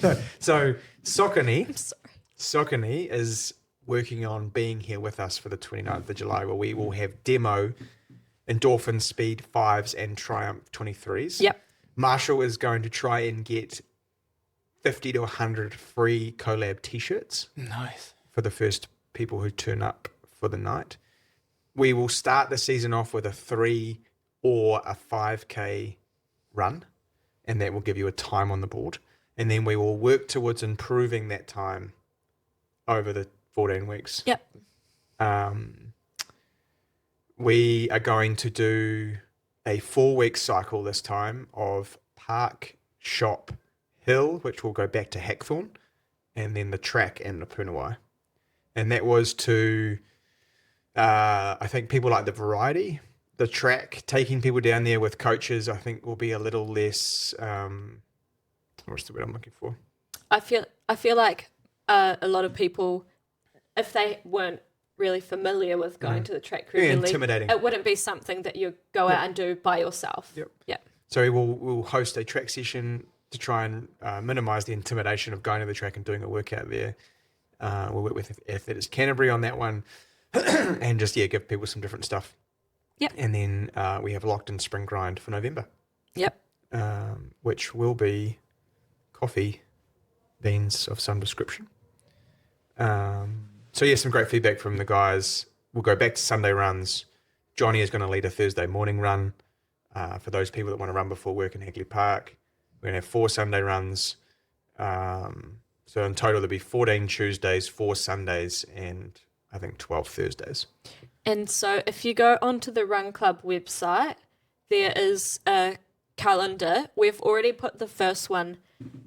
S4: No, so Sokani
S3: I'm sorry.
S4: Sokani is working on being here with us for the 29th of July, where we will have demo Endorphin Speed 5s and Triumph 23s.
S3: Yep.
S4: Marshall is going to try and get 50 to 100 free collab t-shirts
S2: Nice.
S4: for the first people who turn up for the night. We will start the season off with a 3 or a 5K run, and that will give you a time on the board. And then we will work towards improving that time over the 14 weeks.
S3: Yep.
S4: We are going to do a 4-week cycle this time of park, shop, hill, which will go back to Hackthorn, and then the track and the Punawai. and that was to, I think people like the variety, the track, taking people down there with coaches, I think will be a little less, what's the word I'm looking for?
S3: I feel like a lot of people, if they weren't really familiar with going to the track regularly,
S4: intimidating.
S3: it wouldn't be something that you go out and do by yourself.
S4: Yep.
S3: Yeah.
S4: So we'll host a track session to try and minimise the intimidation of going to the track and doing a workout there. We'll work with Athletics Canterbury on that one and just, give people some different stuff.
S3: Yep.
S4: And then we have locked in Spring Grind for November.
S3: Yep.
S4: Which will be coffee beans of some description. So some great feedback from the guys. We'll go back to Sunday runs. Johnny is going to lead a Thursday morning run for those people that want to run before work in Hagley Park. We're going to have 4 Sunday runs. So in total, there'll be 14 Tuesdays, 4 Sundays, and I think 12 Thursdays.
S3: And so if you go onto the Run Club website, there is a calendar. We've already put the first one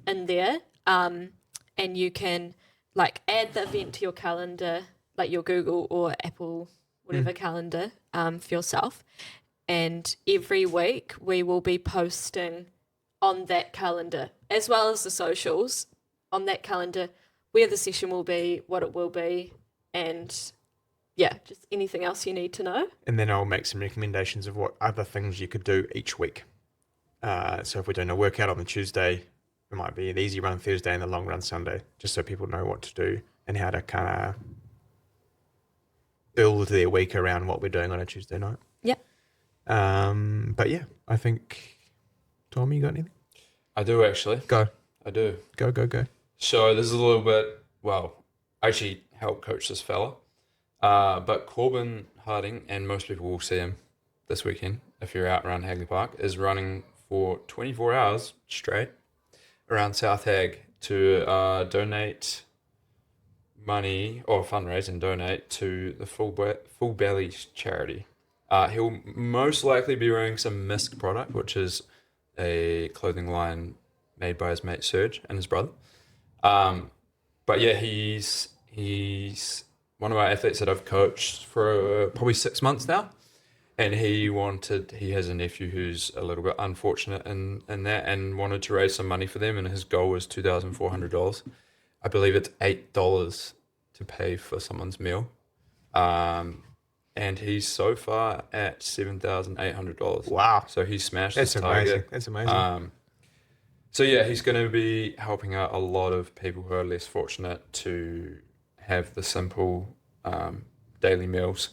S3: in there, and you can add the event to your calendar, like your Google or Apple, whatever calendar for yourself. And every week we will be posting on that calendar, as well as the socials on that calendar, where the session will be, what it will be, and just anything else you need to know.
S4: And then I'll make some recommendations of what other things you could do each week. So if we're doing a workout on the Tuesday, it might be an easy run Thursday and a long run Sunday, just so people know what to do and how to kind of build their week around what we're doing on a Tuesday night.
S3: Yep.
S4: But I think, Tom, you got anything?
S2: I do actually.
S4: Go.
S2: I do.
S4: Go.
S2: So there's a little bit, I actually helped coach this fella. But Corbin Harding, and most people will see him this weekend if you're out around Hagley Park, is running for 24 hours straight around South Hag to donate money or fundraise and donate to the Full Bellies charity. He'll most likely be wearing some Misk product, which is a clothing line made by his mate Serge and his brother. But he's one of our athletes that I've coached for probably 6 months now. And he has a nephew who's a little bit unfortunate in that and wanted to raise some money for them. And his goal was $2,400. I believe it's $8 to pay for someone's meal. And he's so far at $7,800.
S4: Wow.
S2: So he smashed
S4: That's
S2: his target.
S4: That's amazing.
S2: So he's going to be helping out a lot of people who are less fortunate to have the simple daily meals.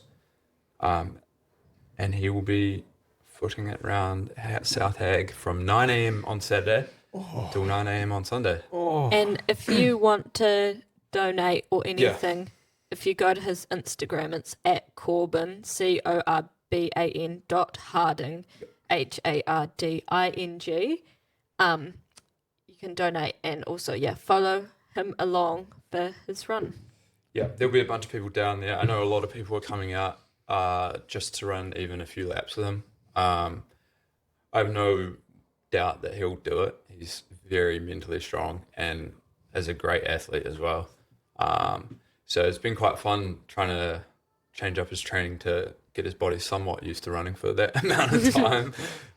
S2: And he will be footing it around South Hag from 9 a.m. on Saturday till 9 a.m. on Sunday.
S3: And if you want to donate or anything, if you go to his Instagram, it's at Corbin, CORBAN .Harding, HARDING. You can donate and also, follow him along for his run.
S2: Yeah, there'll be a bunch of people down there. I know a lot of people are coming out just to run even a few laps with him. I have no doubt that he'll do it. He's very mentally strong and is a great athlete as well. So it's been quite fun trying to change up his training to get his body somewhat used to running for that amount of time,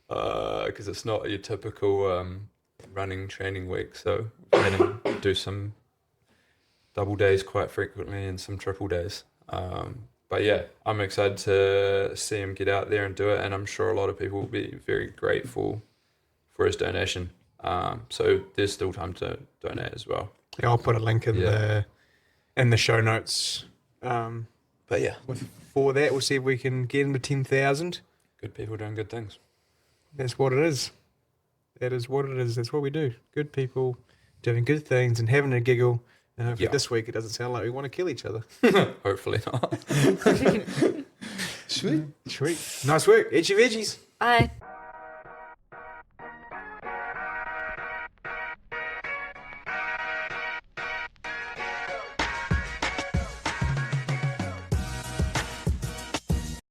S2: because it's not your typical running training week. So we've had him do some double days quite frequently and some triple days. But I'm excited to see him get out there and do it, and I'm sure a lot of people will be very grateful for his donation. So there's still time to donate as well.
S4: Yeah, I'll put a link in the show notes. For that, we'll see if we can get him to 10,000.
S2: Good people doing good things.
S4: That's what it is. That is what it is. That's what we do. Good people doing good things and having a giggle. And hopefully this week it doesn't sound like we want to kill each other.
S2: Hopefully not.
S4: Sweet. Nice work. Eat your veggies.
S3: Bye.